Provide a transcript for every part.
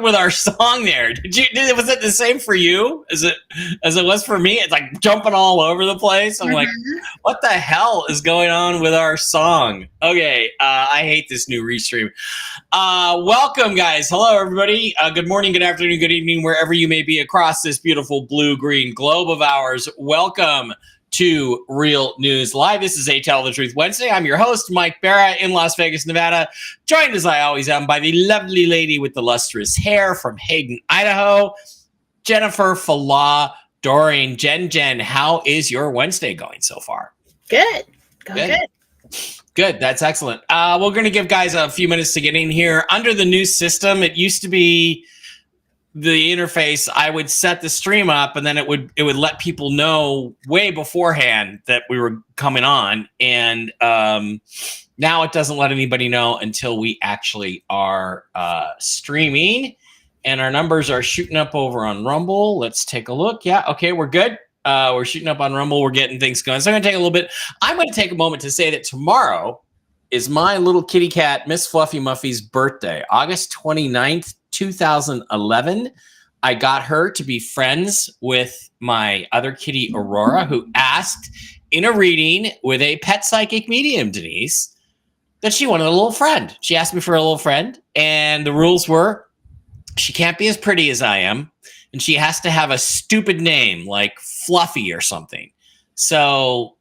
With our song there, was it the same for you as it was for me? It's like jumping all over the place. I'm like, what the hell is going on with our song? Okay, I hate this new restream. Welcome, guys. Hello, everybody. Good morning, good afternoon, good evening, wherever you may be across this beautiful blue-green globe of ours. Welcome to Real News Live. This is A Tell the Truth Wednesday. I'm your host, Mike Barra, in Las Vegas, Nevada, joined as I always am by the lovely lady with the lustrous hair from Hayden, Idaho, Jennifer Falah Doreen. Jen, how is your Wednesday going so far? Good. Good. Good. That's excellent. We're going to give guys a few minutes to get in here. Under the new system, it used to be the interface, I would set the stream up and then it would let people know way beforehand that we were coming on. And now it doesn't let anybody know until we actually are streaming. And our numbers are shooting up over on Rumble. Let's take a look. Yeah, okay, we're good. We're shooting up on Rumble. We're getting things going. So I'm going to take a little bit. I'm going to take a moment to say that tomorrow is my little kitty cat, Miss Fluffy Muffy's birthday, August 29th. 2011. I got her to be friends with my other kitty, Aurora, who asked in a reading with a pet psychic medium, Denise, that she wanted a little friend. She asked me for a little friend, and the rules were she can't be as pretty as I am, and she has to have a stupid name like Fluffy or something. So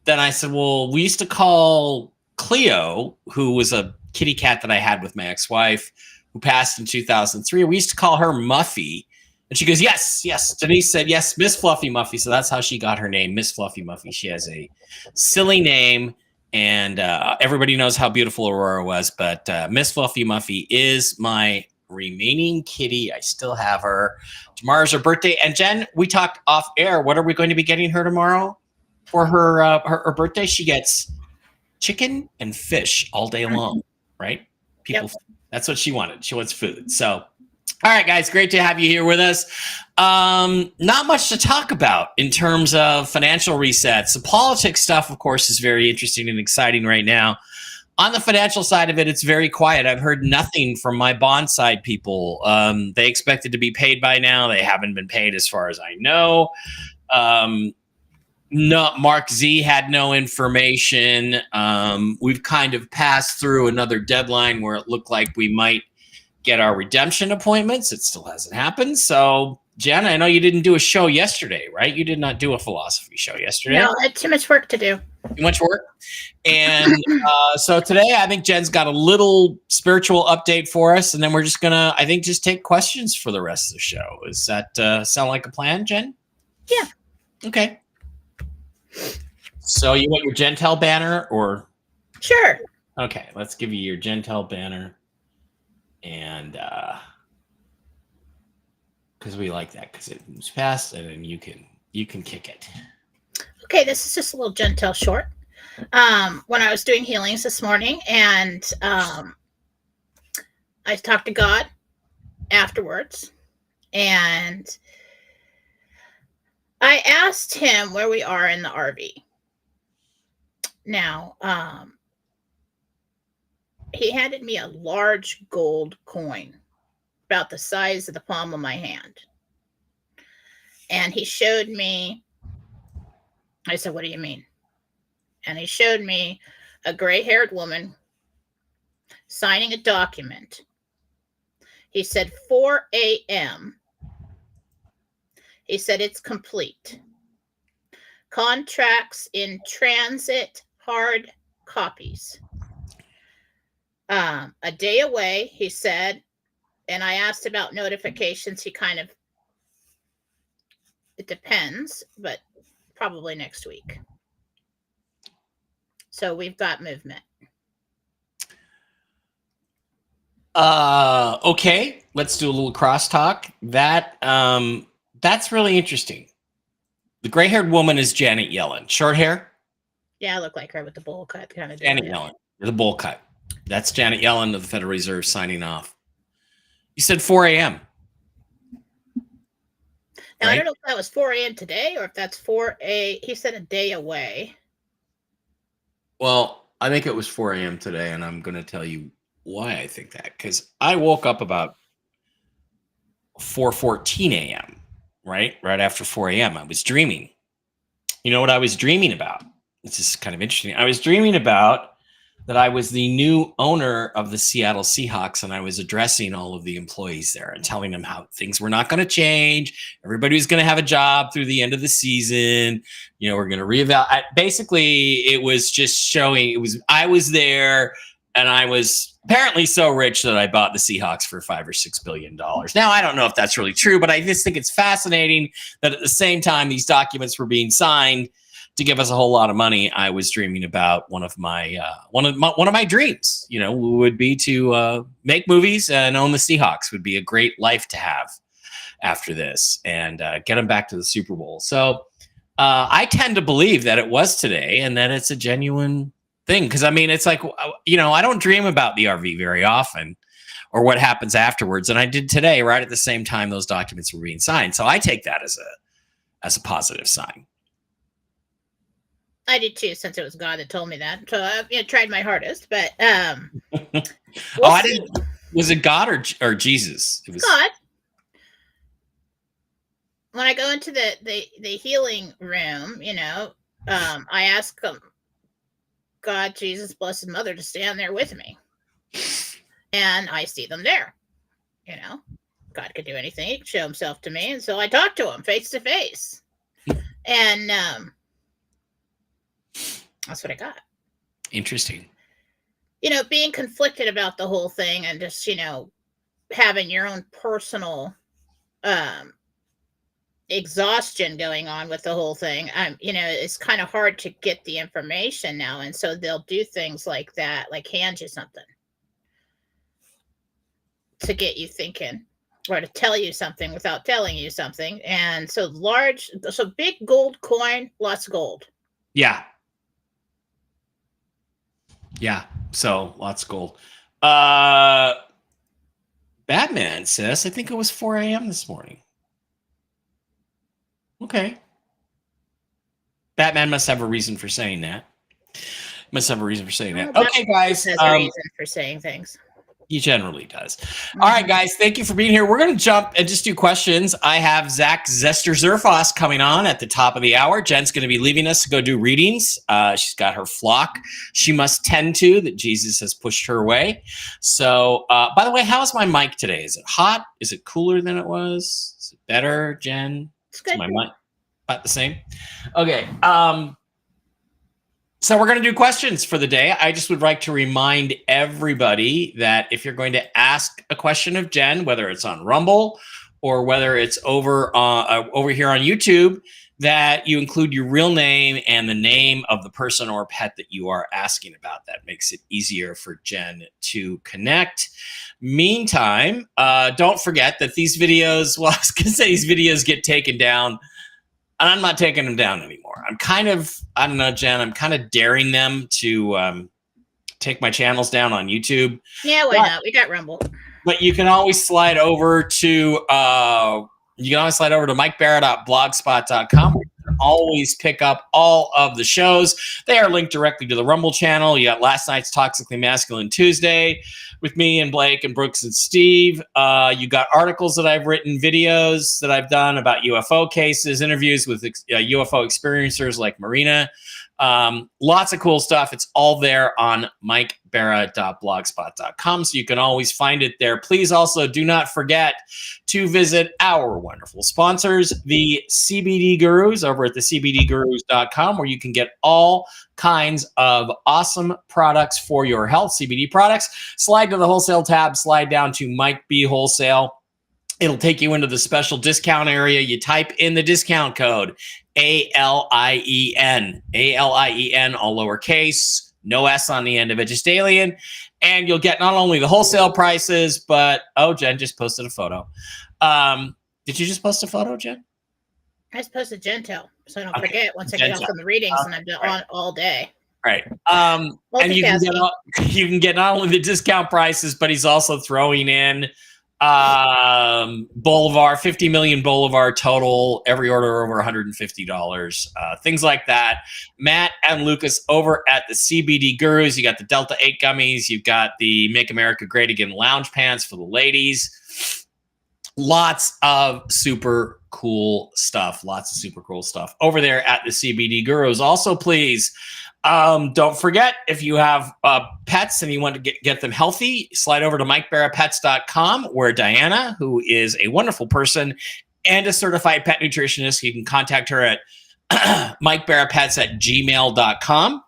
then I said, well, we used to call Cleo, who was a kitty cat that I had with my ex-wife, who passed in 2003. We used to call her Muffy. And she goes, yes. Denise said, yes, Miss Fluffy Muffy. So that's how she got her name, Miss Fluffy Muffy. She has a silly name, and everybody knows how beautiful Aurora was. But Miss Fluffy Muffy is my remaining kitty. I still have her. Tomorrow's her birthday. And Jen, we talked off air. What are we going to be getting her tomorrow for her birthday? She gets chicken and fish all day long, right? People. Yep. That's what she wanted. She wants food. So, all right, guys, great to have you here with us. Not much to talk about in terms of financial resets. The politics stuff, of course, is very interesting and exciting right now. On the financial side of it, it's very quiet. I've heard nothing from my bond side people. They expected to be paid by now. They haven't been paid as far as I know. No, Mark Z had no information. We've kind of passed through another deadline where it looked like we might get our redemption appointments. It still hasn't happened. So, Jen, I know you didn't do a show yesterday, right? You did not do a philosophy show yesterday. No, I had too much work to do. Too much work. And so today, I think Jen's got a little spiritual update for us. And then we're just going to, I think, just take questions for the rest of the show. Does that sound like a plan, Jen? Yeah. Okay. So you want your Gentel banner or? Sure. Okay, let's give you your Gentel banner. And because we like that because it moves fast and then you can kick it. Okay, this is just a little Gentel short. When I was doing healings this morning and I talked to God afterwards and I asked him where we are in the RV. Now, he handed me a large gold coin about the size of the palm of my hand. And he showed me, I said, what do you mean? And he showed me a gray-haired woman signing a document. He said 4 a.m. He said it's complete. Contracts in transit, hard copies. A day away, he said, and I asked about notifications. He kind of, it depends, but probably next week. So we've got movement. Okay, let's do a little crosstalk. That's really interesting. The gray-haired woman is Janet Yellen. Short hair? Yeah, I look like her with the bowl cut kind of deal. Janet Yeah. Yellen. The bowl cut. That's Janet Yellen of the Federal Reserve signing off. You said 4 a.m. Now, I right? don't know if that was 4 a.m. today or if that's he said a day away. Well, I think it was 4 a.m. today, and I'm going to tell you why I think that. Because I woke up about 4:14 a.m., right? Right after 4 a.m. I was dreaming. You know what I was dreaming about? This is kind of interesting. I was dreaming about that I was the new owner of the Seattle Seahawks, and I was addressing all of the employees there and telling them how things were not going to change. Everybody was going to have a job through the end of the season. You know, we're going to reevaluate. Basically, it was just showing. I was there, and I was apparently so rich that I bought the Seahawks for $5 or $6 billion. Now, I don't know if that's really true, but I just think it's fascinating that at the same time these documents were being signed to give us a whole lot of money. I was dreaming about one of my dreams, you know, would be to make movies and own the Seahawks. Would be a great life to have after this, and get them back to the Super Bowl. So I tend to believe that it was today and that it's a genuine thing. Because I mean, it's like, you know, I don't dream about the RV very often or what happens afterwards, and I did today right at the same time those documents were being signed. So I take that as a positive sign. I did too, since it was God that told me that. So I tried my hardest, but I didn't. Was it God or Jesus? It was God. When I go into the healing room, you know, I ask them, God, Jesus, Blessed Mother, to stand there with me, and I see them there. You know, God could do anything; He could show Himself to me, and so I talk to Him face to face, and that's what I got. Interesting. You know, being conflicted about the whole thing and just, you know, having your own personal exhaustion going on with the whole thing. You know, it's kind of hard to get the information now. And so they'll do things like that, like hand you something to get you thinking or to tell you something without telling you something. And so big gold coin, lots of gold. Yeah. Yeah. So lots of gold. Batman says, I think it was 4 a.m. this morning. Okay. Batman must have a reason for saying that. Okay, guys. Has a reason for saying things. He generally does. Mm-hmm. All right, guys. Thank you for being here. We're going to jump and just do questions. I have Zach Zester-Zerfoss coming on at the top of the hour. Jen's going to be leaving us to go do readings. She's got her flock she must tend to that Jesus has pushed her away. So, by the way, how's my mic today? Is it hot? Is it cooler than it was? Is it better, Jen? It's good. Is my mic about the same? Okay. So we're going to do questions for the day. I just would like to remind everybody that if you're going to ask a question of Jen, whether it's on Rumble or whether it's over here on YouTube, that you include your real name and the name of the person or pet that you are asking about. That makes it easier for Jen to connect. Meantime, don't forget that these videos, well, I was going to say these videos get taken down. And I'm not taking them down anymore. I'm kind of, I don't know, Jen, I'm kind of daring them to take my channels down on YouTube. Yeah, why not? We got Rumble. But you can always slide over to MikeBarra.blogspot.com. You can always pick up all of the shows. They are linked directly to the Rumble channel. You got last night's Toxically Masculine Tuesday with me and Blake and Brooks and Steve. You got articles that I've written, videos that I've done about UFO cases, interviews with UFO experiencers like Marina. Lots of cool stuff. It's all there on MikeBarra.blogspot.com, so you can always find it there. Please also do not forget to visit our wonderful sponsors, the CBD Gurus, over at thecbdgurus.com, where you can get all kinds of awesome products for your health, CBD products. Slide to the wholesale tab, slide down to Mike B Wholesale. It'll take you into the special discount area. You type in the discount code ALIEN, all lowercase, no S on the end of it, just alien. And you'll get not only the wholesale prices, but Jen just posted a photo. Did you just post a photo, Jen? I just posted Gentel, so I don't forget once I get off from the readings and I've been on all day. Right. And you can get not only the discount prices, but he's also throwing in Boulevard, 50 million Boulevard total, every order over $150, things like that. Matt and Lucas over at the CBD Gurus. You got the Delta 8 gummies. You've got the Make America Great Again lounge pants for the ladies. Lots of super cool stuff. Over there at the CBD Gurus. Also, please, don't forget, if you have pets and you want to get them healthy, slide over to MikeBarraPets.com, where Diana, who is a wonderful person and a certified pet nutritionist, you can contact her at MikeBarraPets@gmail.com.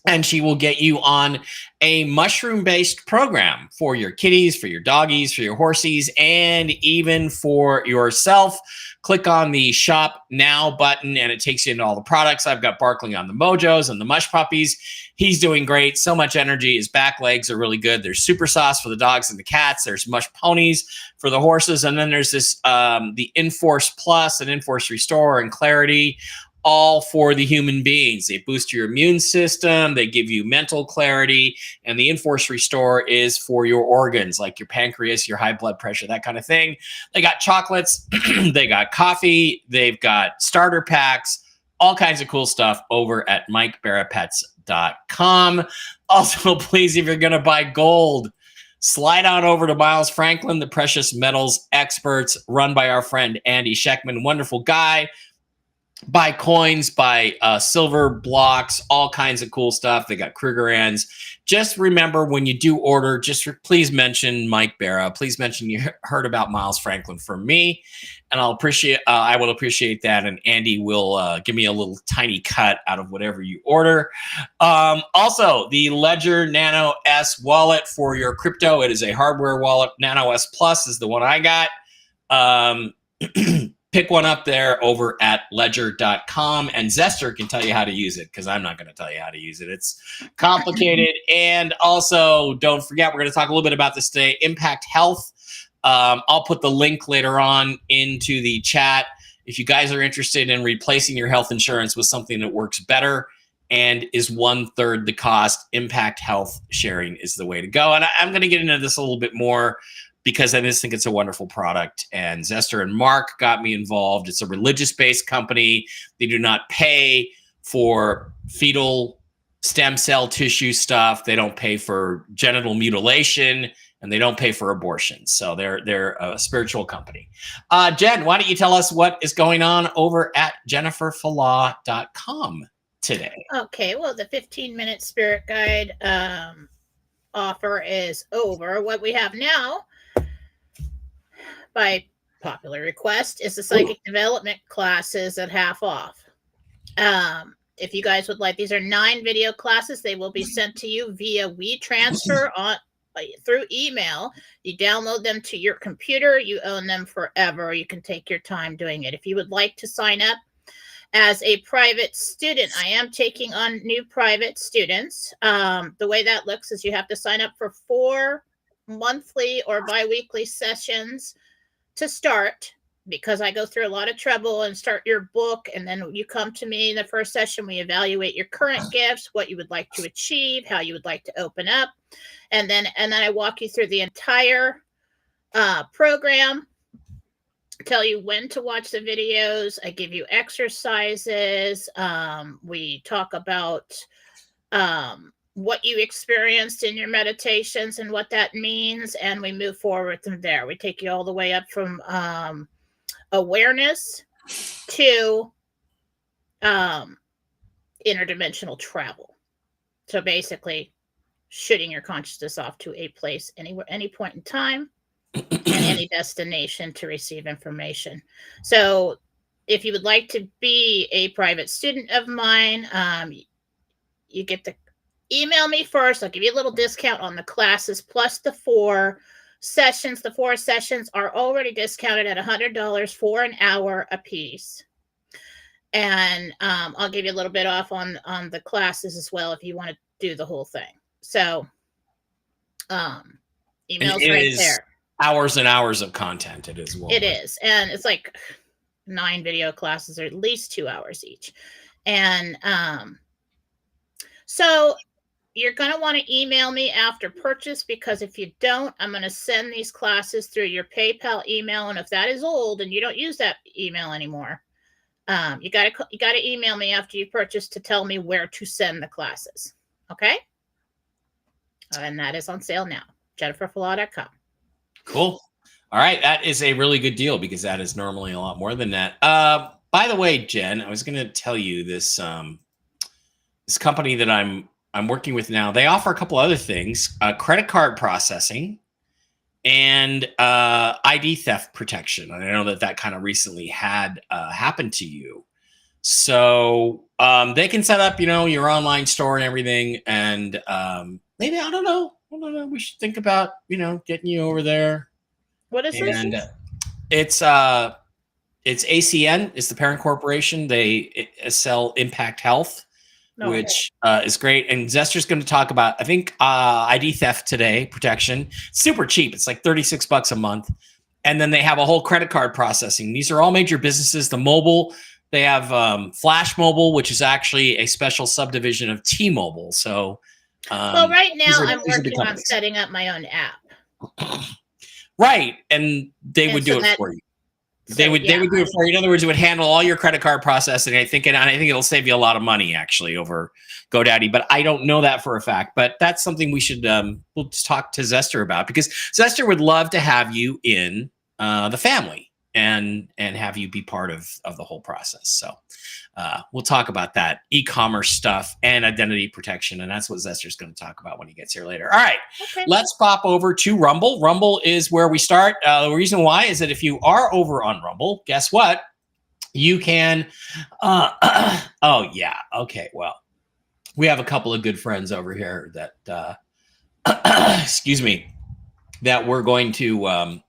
And she will get you on a mushroom-based program for your kitties, for your doggies, for your horsies, and even for yourself. Click on the Shop Now button, and it takes you into all the products. I've got Barkling on the Mojos and the Mush Puppies. He's doing great. So much energy. His back legs are really good. There's Super Sauce for the dogs and the cats. There's Mush Ponies for the horses. And then there's this the Enforce Plus and Enforce Restore and Clarity, all for the human beings. They boost your immune system. They give you mental clarity. And the Enforce Restore is for your organs, like your pancreas, your high blood pressure, that kind of thing. They got chocolates. They got coffee. They've got starter packs, all kinds of cool stuff over at MikeBarraPets.com. Also, please, if you're going to buy gold, slide on over to Miles Franklin, the precious metals experts, run by our friend Andy Scheckman. Wonderful guy. Buy coins, buy silver blocks, all kinds of cool stuff. They got Krugerrands. Just remember, when you do order, please mention Mike Barra. Please mention you heard about Miles Franklin from me, and I will appreciate that. And Andy will give me a little tiny cut out of whatever you order. Also, the Ledger Nano S wallet for your crypto. It is a hardware wallet. Nano S Plus is the one I got. Pick one up there over at ledger.com, and Zester can tell you how to use it, because I'm not going to tell you how to use it. It's complicated. And also, don't forget, we're going to talk a little bit about this today, Impact Health. I'll put the link later on into the chat. If you guys are interested in replacing your health insurance with something that works better and is 1/3 the cost, Impact Health sharing is the way to go. And I'm going to get into this a little bit more, because I just think it's a wonderful product. And Zester and Mark got me involved. It's a religious-based company. They do not pay for fetal stem cell tissue stuff. They don't pay for genital mutilation, and they don't pay for abortion. So they're a spiritual company. Jen, why don't you tell us what is going on over at JenniferFalaw.com today? Okay, well, the 15-minute spirit guide offer is over. What we have now, by popular request, is the psychic development classes at half off. If you guys would like, these are 9 video classes. They will be sent to you via WeTransfer through email. You download them to your computer. You own them forever. You can take your time doing it. If you would like to sign up as a private student, I am taking on new private students. The way that looks is you have to sign up for 4 monthly or bi-weekly sessions to start, because I go through a lot of trouble and start your book, and then you come to me in the first session. We evaluate your current gifts, what you would like to achieve, how you would like to open up, and then I walk you through the entire program, tell you when to watch the videos. I give you exercises. We talk about what you experienced in your meditations and what that means, and we move forward from there. We take you all the way up from awareness to interdimensional travel. So basically, shooting your consciousness off to a place, anywhere, any point in time, and any destination to receive information. So if you would like to be a private student of mine, you get to email me first. I'll give you a little discount on the classes plus the 4 sessions. The 4 sessions are already discounted at $100 for an hour a piece. And I'll give you a little bit off on the classes as well if you want to do the whole thing. So, emails it right is there. Hours and hours of content. It is. It is, and it's like 9 video classes, or at least 2 hours each. And so you're going to want to email me after purchase, because if you don't, I'm going to send these classes through your PayPal email. And if that is old and you don't use that email anymore, you got to email me after you purchase to tell me where to send the classes. Okay. And that is on sale now. JenniferFlaw.com. Cool. All right. That is a really good deal, because that is normally a lot more than that. By the way, Jen, I was going to tell you this, this company that I'm working with now, they offer a couple other things, credit card processing and ID theft protection. And I know that kind of recently had happened to you. So they can set up, your online store and everything. And maybe, I don't know, we should think about, getting you over there. What is this? And it's ACN, it's the parent corporation. They sell Impact Health. No. Which is great. And Zester's going to talk about, I think, ID theft today, protection. Super cheap. It's like $36 a month. And then they have a whole credit card processing. These are all major businesses. The mobile, they have Flash Mobile, which is actually a special subdivision of T-Mobile. So, well, right now I'm working on setting up my own app. Right. And they would do it for you. They would do it for you. In other words, it would handle all your credit card processing. I think it'll save you a lot of money actually over GoDaddy, but I don't know that for a fact. But that's something we should we'll just talk to Zester about, because Zester would love to have you in the family and have you be part of the whole process. So we'll talk about that e-commerce stuff and identity protection, and that's what Zester's going to talk about when he gets here later. All right, Let's pop over to Rumble. Rumble is where we start. The reason why is that if you are over on Rumble, guess what? You can. Oh yeah. Okay. Well, we have a couple of good friends over here that, excuse me, that we're going to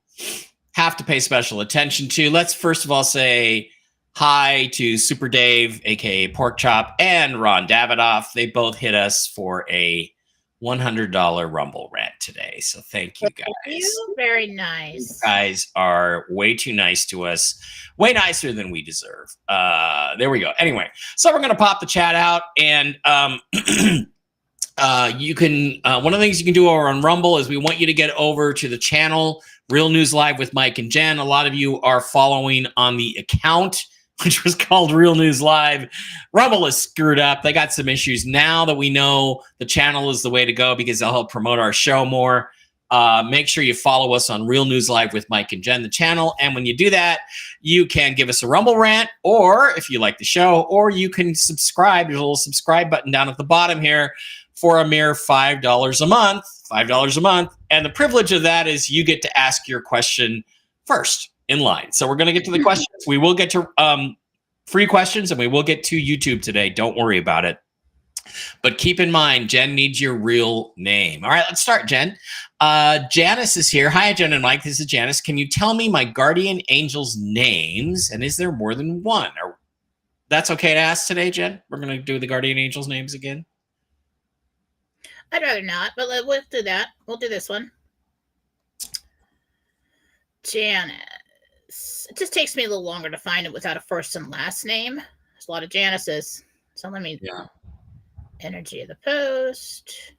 have to pay special attention to. Let's first of all say hi to Super Dave, aka Pork Chop, and Ron Davidoff. They both hit us for a $100 Rumble rant today. So thank you guys. Thank you. Very nice. You guys are way too nice to us. Way nicer than we deserve. There we go. Anyway, so we're going to pop the chat out, and you can, one of the things you can do over on Rumble is we want you to get over to the channel, Real News Live with Mike and Jen. A lot of you are following on the account, which was called Real News Live. Rumble is screwed up. They got some issues. Now that we know the channel is the way to go, because they'll help promote our show more, make sure you follow us on Real News Live with Mike and Jen, the channel. And when you do that, you can give us a Rumble rant, or if you like the show, or you can subscribe. There's a little subscribe button down at the bottom here for a mere $5 a month. $5 a month. And the privilege of that is you get to ask your question first in line. So we're going to get to the questions. We will get to free questions, and we will get to YouTube today. Don't worry about it. But keep in mind, Jen needs your real name. All right, let's start, Jen. Janice is here. Hi, Jen and Mike. This is Janice. Can you tell me my guardian angels' names? And is there more than one? Or that's okay to ask today, Jen? We're going to do the guardian angels' names again. I'd rather not, but we'll do that. We'll do this one. Janice. It just takes me a little longer to find it without a first and last name. There's a lot of Janices. So let me... Yeah. Energy of the Post.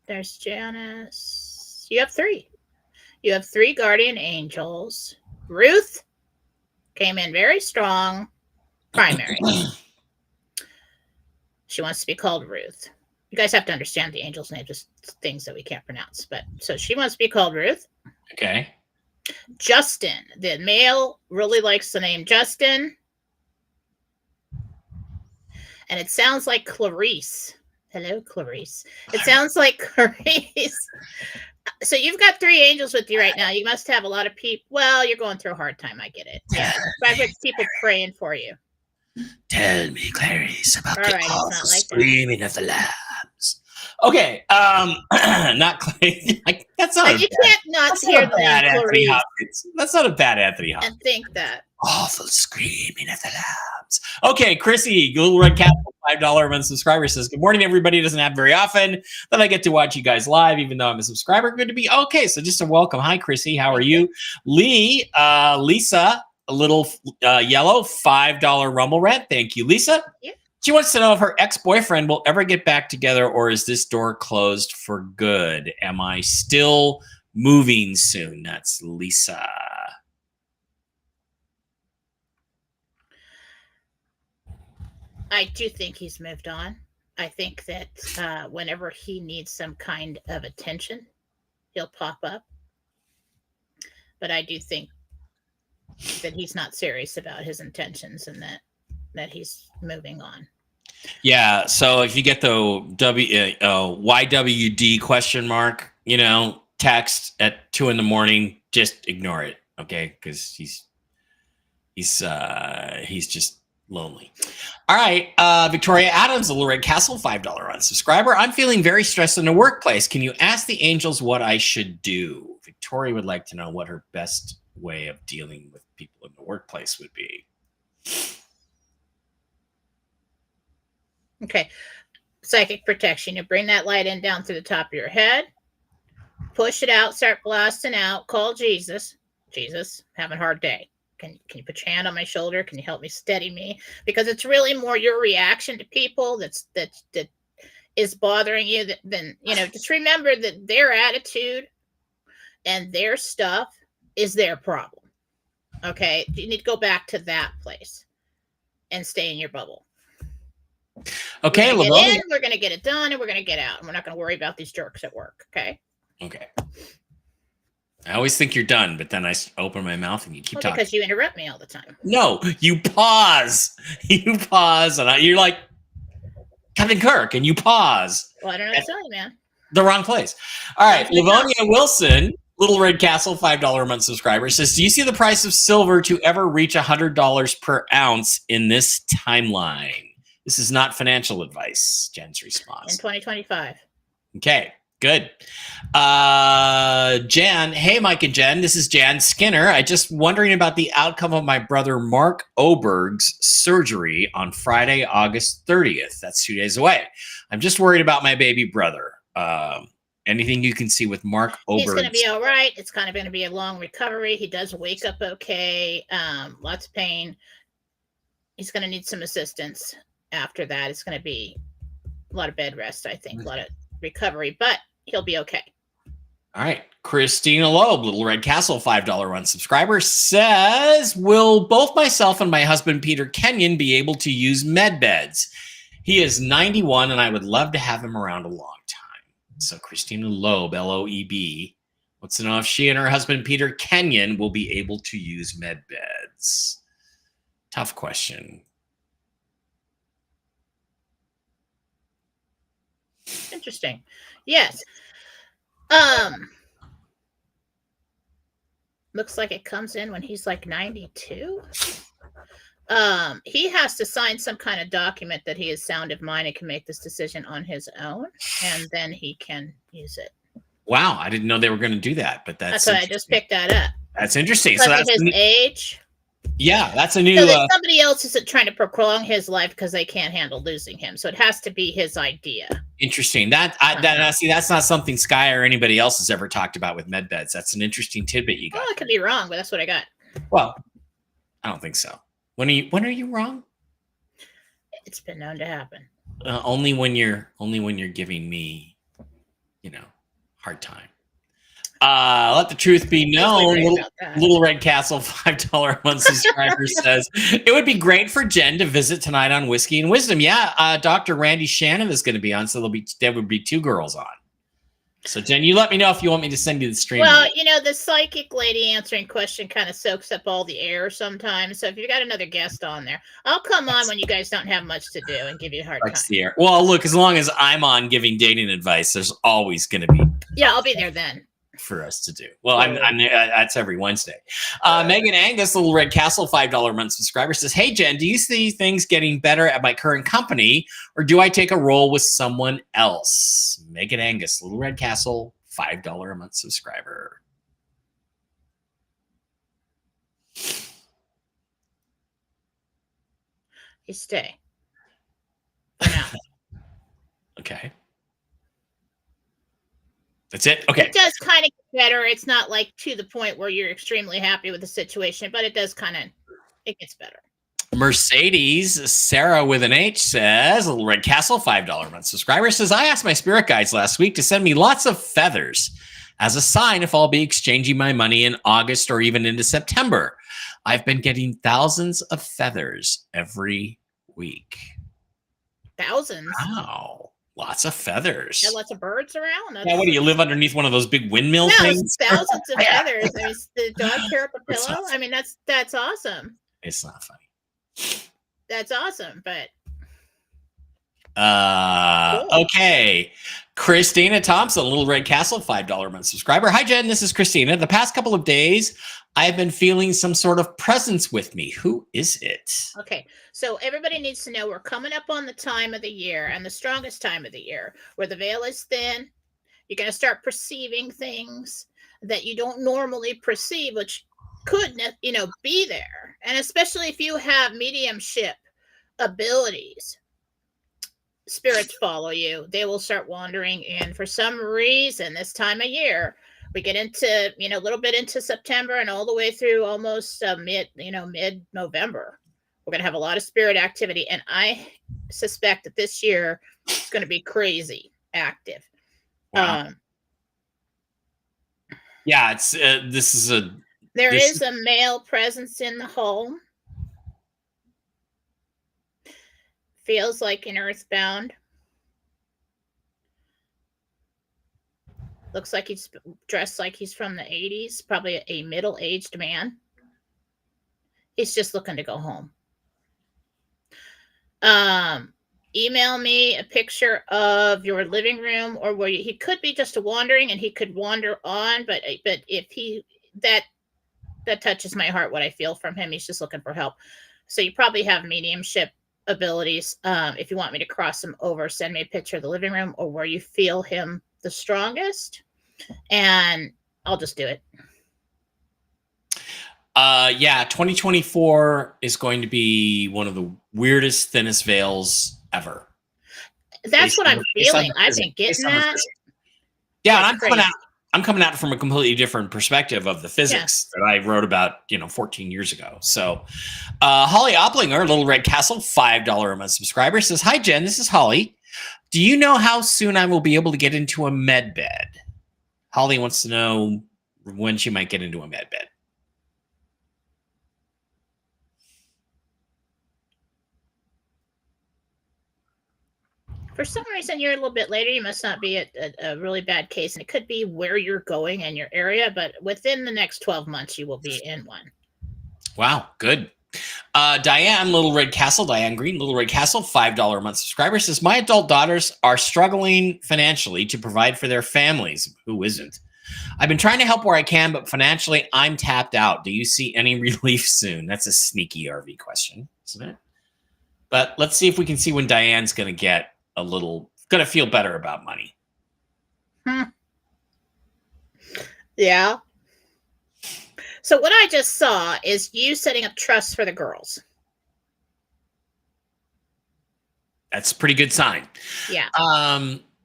There's Janice. You have 3. You have 3 guardian angels. Ruth came in very strong. Primary. She wants to be called Ruth. You guys have to understand the angel's name, just things that we can't pronounce. But so she wants to be called Ruth. Okay. Justin, the male, really likes the name Justin. And it sounds like Clarice. Hello, Clarice. It sounds like Clarice. So you've got 3 angels with you right now. You must have a lot of people. Well, you're going through a hard time. I get it. Yeah. I've got people praying for you. Tell me, Clarice, about all the right, awful like screaming of the lambs. Okay, not Clarice. Like, that's not. You can't not hear the name Clarice. That's not a bad Anthony Hopkins. And think that awful screaming of the lambs. months. Okay, Chrissy, Little Red Castle, $5 a month subscriber says, good morning, everybody. It doesn't happen very often that I get to watch you guys live, even though I'm a subscriber. Good to be. Okay, so just a welcome. Hi, Chrissy. How are you? Lee, Lisa, a little yellow, $5 Rumble Red. Thank you, Lisa. Yeah. She wants to know if her ex-boyfriend will ever get back together, or is this door closed for good? Am I still moving soon? That's Lisa. I do think he's moved on. I think that whenever he needs some kind of attention, he'll pop up. But I do think that he's not serious about his intentions and that he's moving on. Yeah, so if you get the YWD question mark, text at 2 a.m, just ignore it, okay? Because he's just lonely. All right, Victoria Adams, a Little Red Castle, $5 on subscriber. I'm feeling very stressed in the workplace. Can you ask the angels what I should do? Victoria would like to know what her best way of dealing with people in the workplace would be. Okay. Psychic protection. You bring that light in down through the top of your head, push it out, start blasting out, call Jesus. Jesus, having a hard day. Can you put your hand on my shoulder? Can you help me steady me? Because it's really more your reaction to people that is bothering you than just remember that their attitude and their stuff is their problem. Okay. You need to go back to that place and stay in your bubble. Okay, we're going to get it done, and we're going to get out, and we're not going to worry about these jerks at work. Okay. I always think you're done, but then I open my mouth and you keep talking. Because you interrupt me all the time. No, you pause. You pause, and you're like Captain Kirk, and you pause. Well, I don't know what to tell you, man. The wrong place. All right, Livonia Wilson, Little Red Castle, $5 a month subscriber, says, do you see the price of silver to ever reach $100 per ounce in this timeline? This is not financial advice, Jen's response. In 2025. Okay, good. Jan, hey, Mike and Jen, this is Jan Skinner. I just wondering about the outcome of my brother Mark Oberg's surgery on Friday, August 30th. That's 2 days away. I'm just worried about my baby brother. Anything you can see with Mark Oberg? He's going to be all right. It's kind of going to be a long recovery. He does wake up okay. Lots of pain. He's going to need some assistance. After that, it's going to be a lot of bed rest, I think, a lot of recovery, but he'll be okay. All right. Christina Loeb, Little Red Castle, $5 run subscriber, says, will both myself and my husband, Peter Kenyon, be able to use med beds? He is 91, and I would love to have him around a long time. So Christina Loeb, Loeb, wants to know if she and her husband, Peter Kenyon, will be able to use med beds. Tough question. Interesting. Yes. Looks like it comes in when he's like 92. He has to sign some kind of document that he is sound of mind and can make this decision on his own, and then he can use it. Wow, I didn't know they were going to do that, but that's why I just picked that up. That's interesting. Because of his age. Yeah, that's a new. So that somebody else isn't trying to prolong his life because they can't handle losing him. So it has to be his idea. Interesting. See, that's not something Sky or anybody else has ever talked about with med beds. That's an interesting tidbit you got. Well, I could be wrong, but that's what I got. Well, I don't think so. When are you wrong? It's been known to happen. Only when you're giving me, hard time. Let the truth be known. Little Red Castle, $5 a month subscriber says, it would be great for Jen to visit tonight on Whiskey and Wisdom. Yeah, Dr. Randy Shannon is going to be on, so there would be 2 girls on. So, Jen, you let me know if you want me to send you the stream. Well, the psychic lady answering question kind of soaks up all the air sometimes. So if you got another guest on there, I'll come on when you guys don't have much to do and give you a hard time. The air. Well, look, as long as I'm on giving dating advice, there's always going to be. Yeah, I'll be there then. For us to do. Well, I'm that's every Wednesday. Megan Angus, Little Red Castle, $5 a month subscriber says, hey, Jen, do you see things getting better at my current company, or do I take a role with someone else? Megan Angus, Little Red Castle, $5 a month subscriber. You stay. For now. Okay. That's it? Okay. It does kind of get better. It's not like to the point where you're extremely happy with the situation, but it does kind of, it gets better. Mercedes, Sarah with an H says, Little Red Castle, $5 a month subscriber says, I asked my spirit guides last week to send me lots of feathers as a sign if I'll be exchanging my money in August or even into September. I've been getting thousands of feathers every week. Thousands? Wow. Lots of feathers. Yeah, lots of birds around. Yeah, what do you live underneath one of those big windmill things? Thousands of feathers. I mean, the dog tear up a pillow. I mean, that's awesome. It's not funny. That's awesome, but cool. Okay. Christina Thompson, Little Red Castle, $5 a month subscriber. Hi, Jen. This is Christina. The past couple of days, I've been feeling some sort of presence with me. Who is it? Okay. So everybody needs to know we're coming up on the time of the year and the strongest time of the year where the veil is thin. You're going to start perceiving things that you don't normally perceive, which could, be there. And especially if you have mediumship abilities, spirits follow you. They will start wandering in. For some reason, this time of year, we get into, a little bit into September and all the way through almost mid-November. We're going to have a lot of spirit activity. And I suspect that this year it's going to be crazy active. Wow. Yeah, it's there is a male presence in the home. Feels like an earthbound. Looks like he's dressed like he's from the 80s, probably a middle-aged man. He's just looking to go home. Email me a picture of your living room or where he could be just wandering and he could wander on, but if that touches my heart, what I feel from him. He's just looking for help. So you probably have mediumship abilities. If you want me to cross him over, send me a picture of the living room or where you feel him the strongest, and I'll just do it. 2024 is going to be one of the weirdest, thinnest veils ever. That's what I'm feeling. I've been getting that. Yeah, I'm coming at it from a completely different perspective of the physics that I wrote about, 14 years ago. So Holly Opplinger, Little Red Castle, $5 a month subscriber says, hi, Jen, this is Holly. Do you know how soon I will be able to get into a med bed? Holly wants to know when she might get into a med bed. For some reason, you're a little bit later. You must not be a really bad case. And it could be where you're going in your area. But within the next 12 months, you will be in one. Wow, good. Diane, Little Red Castle, Diane Green, Little Red Castle, $5 a month subscriber says, my adult daughters are struggling financially to provide for their families. Who isn't? I've been trying to help where I can, but financially I'm tapped out. Do you see any relief soon? That's a sneaky RV question, isn't it? But let's see if we can see when Diane's going to feel better about money. Yeah. So what I just saw is you setting up trusts for the girls. That's a pretty good sign. Yeah.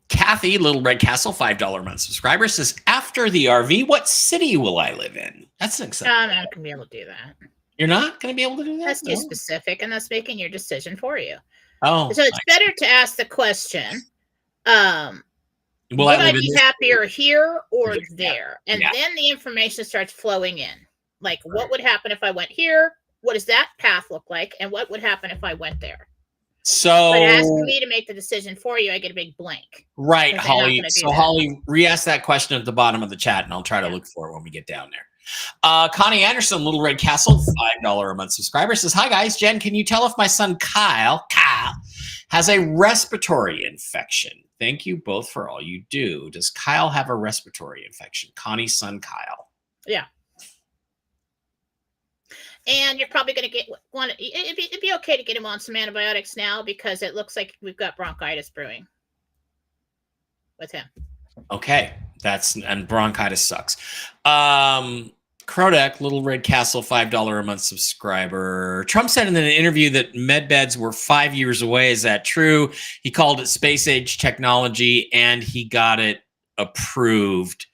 Kathy, Little Red Castle, $5 a month subscriber says, after the RV, what city will I live in? That's an exciting. I'm not going to be able to do that. You're not going to be able to do that? That's too specific, and that's making your decision for you. Oh. So it's better to ask the question, would I be happier here or there? And then the information starts flowing in. Like, what would happen if I went here? What does that path look like? And what would happen if I went there? So, but ask me to make the decision for you, I get a big blank. Right, Holly. So, Holly, re-ask that question at the bottom of the chat, and I'll try to look for it when we get down there. Connie Anderson, Little Red Castle, $5 a month subscriber says, hi, guys. Jen, can you tell if my son Kyle has a respiratory infection? Thank you both for all you do. Does Kyle have a respiratory infection? Connie's son, Kyle. Yeah. And you're probably going to get one. It'd be okay to get him on some antibiotics now because it looks like we've got bronchitis brewing with him. Okay. And bronchitis sucks. Krodek, Little Red Castle, $5 a month subscriber. Trump said in an interview that med beds were 5 years away. Is that true? He called it space age technology, and he got it approved.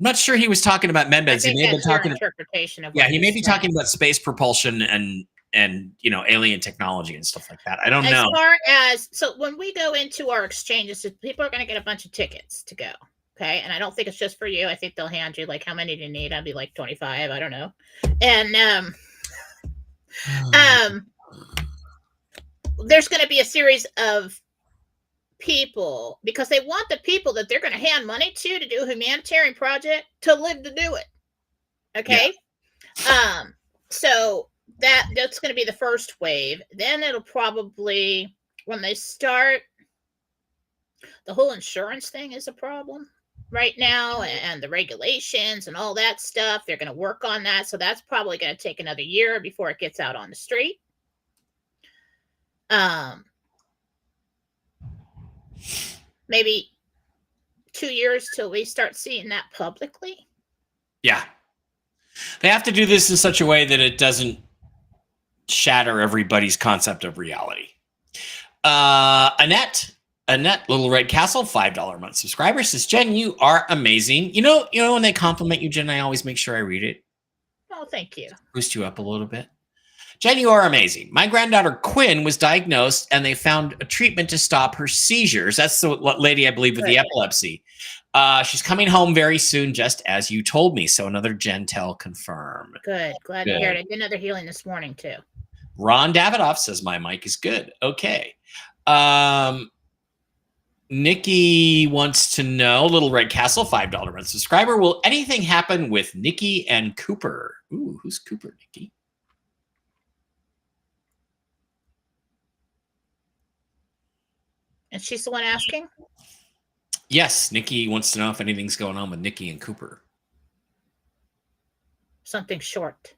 I'm not sure he was talking about med I beds. He think may have been that's your talking. interpretation of Yeah, what he may he's be saying. talking about space propulsion and alien technology and stuff like that. I don't know. As far as so, when we go into our exchanges, people are going to get a bunch of tickets to go. Okay, and I don't think it's just for you. I think they'll hand you like, how many do you need? I'd be like 25. I don't know. And there's going to be a series of people because they want the people that they're going to hand money to do a humanitarian project to live to do it. Okay. Yeah. So that's going to be the first wave. Then it'll probably, when they start, the whole insurance thing is a problem right now, and the regulations and all that stuff. They're going to work on that. So that's probably going to take another year before it gets out on the street. Maybe 2 years till we start seeing that publicly. Yeah. They have to do this in such a way that it doesn't shatter everybody's concept of reality. Annette, Little Red Castle, $5 a month subscriber, says, Jen, you are amazing. You know, when they compliment you, Jen, I always make sure I read it. Oh, thank you. Boost you up a little bit. Jen, you are amazing. My granddaughter Quinn was diagnosed and they found a treatment to stop her seizures. That's the lady, I believe, with the epilepsy. She's coming home very soon, just as you told me. So another Gentel confirmed. Good. Glad to hear it. I did another healing this morning, too. Ron Davidoff says, my mic is good. Okay. Nikki wants to know, Little Red Castle, $5 a month subscriber. Will anything happen with Nikki and Cooper? Ooh, who's Cooper, Nikki? And she's the one asking? Yes, Nikki wants to know if anything's going on with Nikki and Cooper. Something short.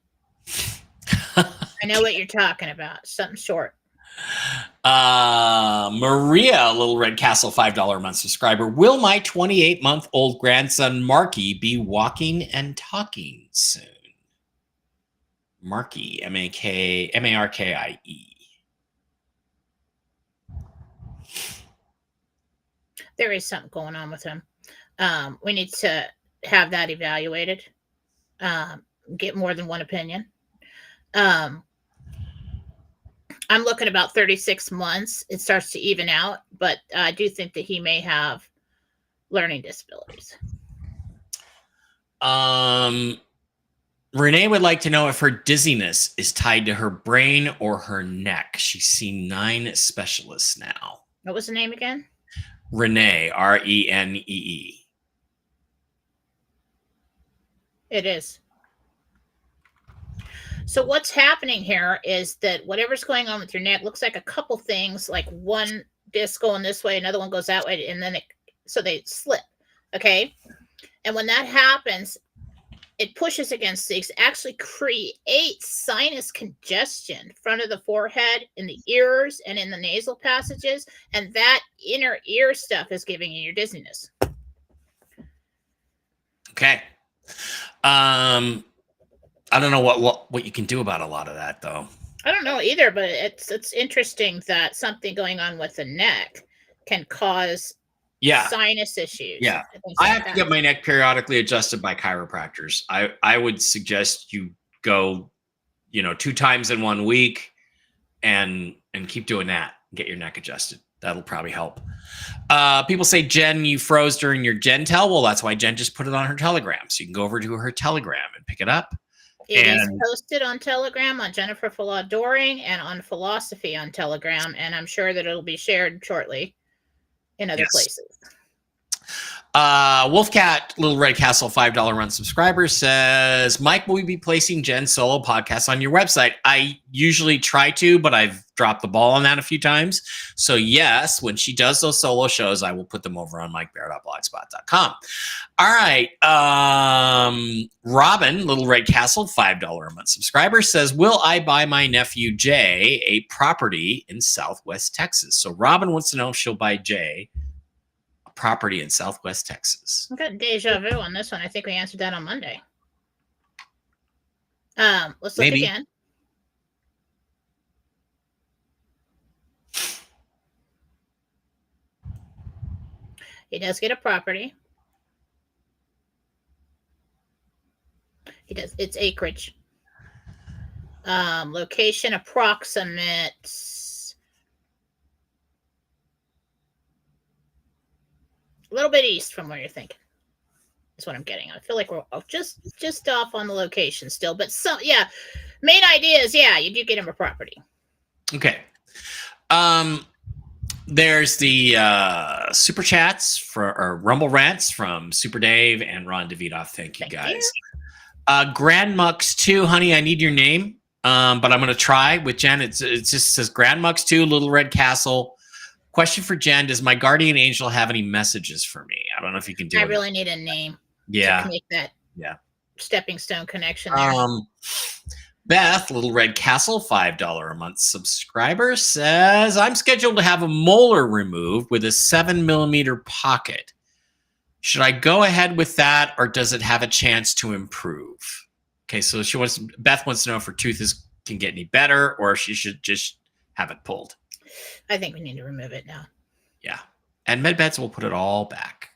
I know what you're talking about. Something short. Maria, Little Red Castle, $5 a month subscriber. Will my 28-month-old grandson Marky be walking and talking soon? Marky, Markie. There is something going on with him. We need to have that evaluated. Get more than one opinion. I'm looking about 36 months. It starts to even out, but I do think that he may have learning disabilities. Renee would like to know if her dizziness is tied to her brain or her neck. She's seen 9 specialists now. What was the name again? Renee, Renee. It is. So what's happening here is that whatever's going on with your neck looks like a couple things, like one disc going this way, another one goes that way, and then so they slip. Okay. And when that happens, it pushes against things, actually creates sinus congestion, front of the forehead, in the ears, and in the nasal passages. And that inner ear stuff is giving you your dizziness. Okay. I don't know what you can do about a lot of that, though. I don't know either, but it's interesting that something going on with the neck can cause sinus issues. Yeah. I have to get my neck periodically adjusted by chiropractors. I would suggest you go, 2 times in 1 week and keep doing that. Get your neck adjusted. That'll probably help. People say, Jen, you froze during your Gentel. Well, that's why Jen just put it on her Telegram. So you can go over to her Telegram and pick it up. It is posted on Telegram, on Jennifer Doring, and on Philosophy on Telegram. And I'm sure that it'll be shared shortly in other places. Wolfcat, Little Red Castle, $5 a month subscriber says, Mike, will we be placing Jen's solo podcasts on your website? I usually try to, but I've dropped the ball on that a few times. So yes, when she does those solo shows, I will put them over on mikebear.blogspot.com. All right. Robin, Little Red Castle, $5 a month subscriber says, will I buy my nephew Jay a property in Southwest Texas? So Robin wants to know if she'll buy Jay property in Southwest Texas. I've got deja vu on this one. I think we answered that on Monday. Let's look Maybe. again. He does get a property. He does. It's acreage. Location approximate. A little bit east from where you're thinking. That's what I'm getting. I feel like we're just off on the location still, but yeah. Main idea is you do get him a property. Okay. There's the super chats or Rumble rants from Super Dave and Ron DeVito. Thank you guys. Grand Mux 2, honey, I need your name. But I'm gonna try with Jen. It just says Grand Mux 2, Little Red Castle. Question for Jen: does my guardian angel have any messages for me? I don't know if you can do it. I really need a name. Yeah. To make that stepping stone connection there. Beth, Little Red Castle, $5 a month subscriber, says, I'm scheduled to have a molar removed with a 7mm pocket. Should I go ahead with that, or does it have a chance to improve? Okay, so Beth wants to know if her tooth can get any better, or if she should just have it pulled. I think we need to remove it now. Yeah. And MedBeds will put it all back.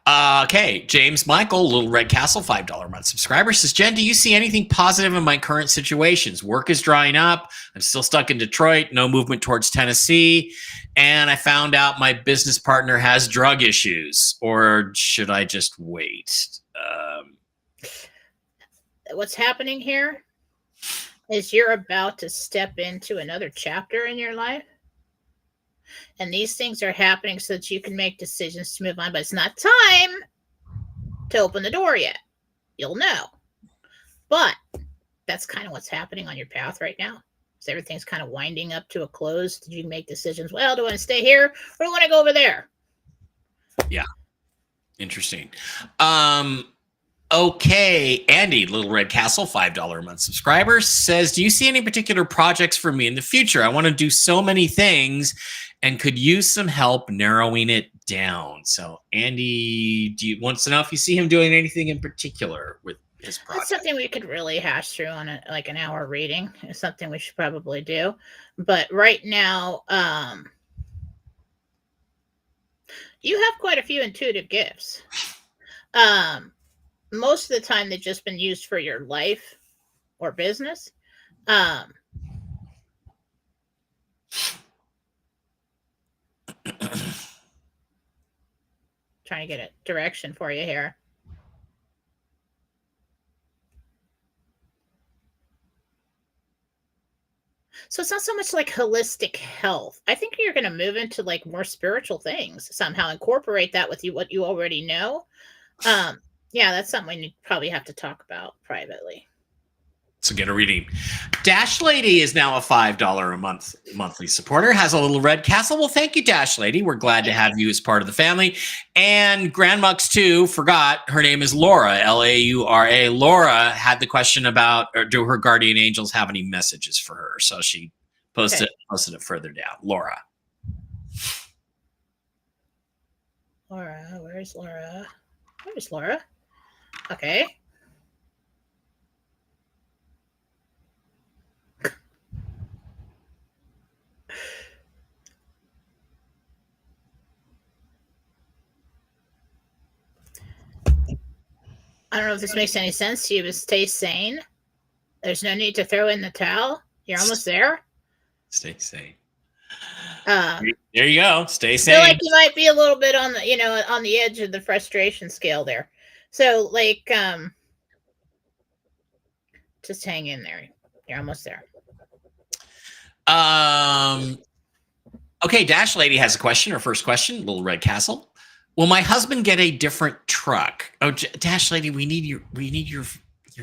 Okay, James Michael, Little Red Castle, $5 a month subscriber, says, Jen, do you see anything positive in my current situations? Work is drying up. I'm still stuck in Detroit. No movement towards Tennessee. And I found out my business partner has drug issues. Or should I just wait? What's happening here is you're about to step into another chapter in your life. And these things are happening so that you can make decisions to move on. But it's not time to open the door yet. You'll know. But that's kind of what's happening on your path right now. So everything's kind of winding up to a close. Did you make decisions? Well, do I want to stay here or do I want to go over there? Yeah. Interesting. Okay, Andy, Little Red Castle, $5 a month subscriber, says, do you see any particular projects for me in the future? I want to do so many things and could use some help narrowing it down. So, Andy, wants to know if you see him doing anything in particular with his project? That's something we could really hash through on an hour reading. It's something we should probably do. But right now, you have quite a few intuitive gifts. Most of the time, they've just been used for your life or business. Trying to get a direction for you here. So it's not so much like holistic health. I think you're going to move into like more spiritual things somehow, incorporate that with what you already know. Yeah, that's something we probably have to talk about privately. So get a reading. Dash Lady is now a $5 a month monthly supporter, has a Little Red Castle. Well, thank you, Dash Lady. We're glad to have you as part of the family. And Grandmux 2 forgot her name is Laura, Laura. Laura had the question about, do her guardian angels have any messages for her? So she posted it further down. Laura. Laura, where's Laura? Where's Laura? Okay. I don't know if this makes any sense to you, but stay sane. There's no need to throw in the towel. You're almost there. Stay sane. There you go. Stay sane. I feel like you might be a little bit on the edge of the frustration scale there. So like, just hang in there. You're almost there. Okay, Dash Lady has a question. Her first question, Little Red Castle. Will my husband get a different truck? Oh, Dash Lady, we need your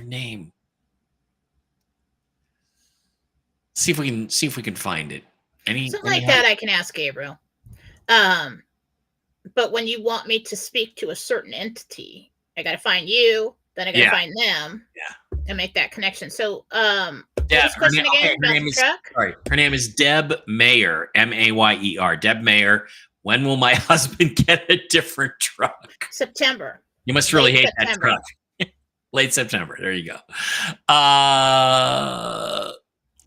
name. See if we can find it. Something like that I can ask Gabriel. But when you want me to speak to a certain entity, I got to find you, then I got to find them, and make that connection. So, her name is Deb Mayer, Mayer. Deb Mayer. When will my husband get a different truck? September. You must really hate that truck. Late September. There you go.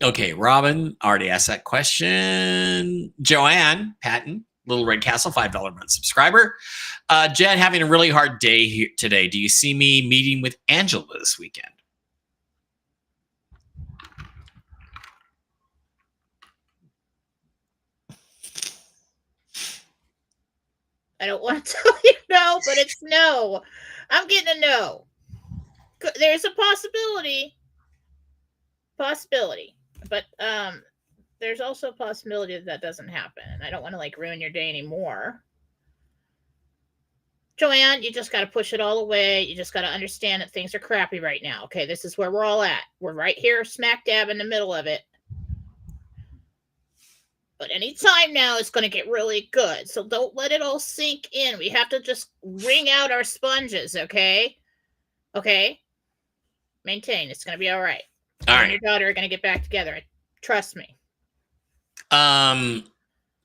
Okay, Robin already asked that question. Joanne Patton, Little Red Castle, $5 month subscriber. Jen, having a really hard day here today. Do you see me meeting with Angela this weekend? I don't want to tell you no, but it's no. I'm getting a no. There's a possibility, but there's also a possibility that doesn't happen, and I don't want to like ruin your day anymore. Joanne, you just got to push it all away. You just got to understand that things are crappy right now. Okay, this is where we're all at. We're right here, smack dab in the middle of it. But any time now, it's going to get really good. So don't let it all sink in. We have to just wring out our sponges, okay? Okay? Maintain. It's going to be all right. All right. And your daughter are going to get back together. Trust me.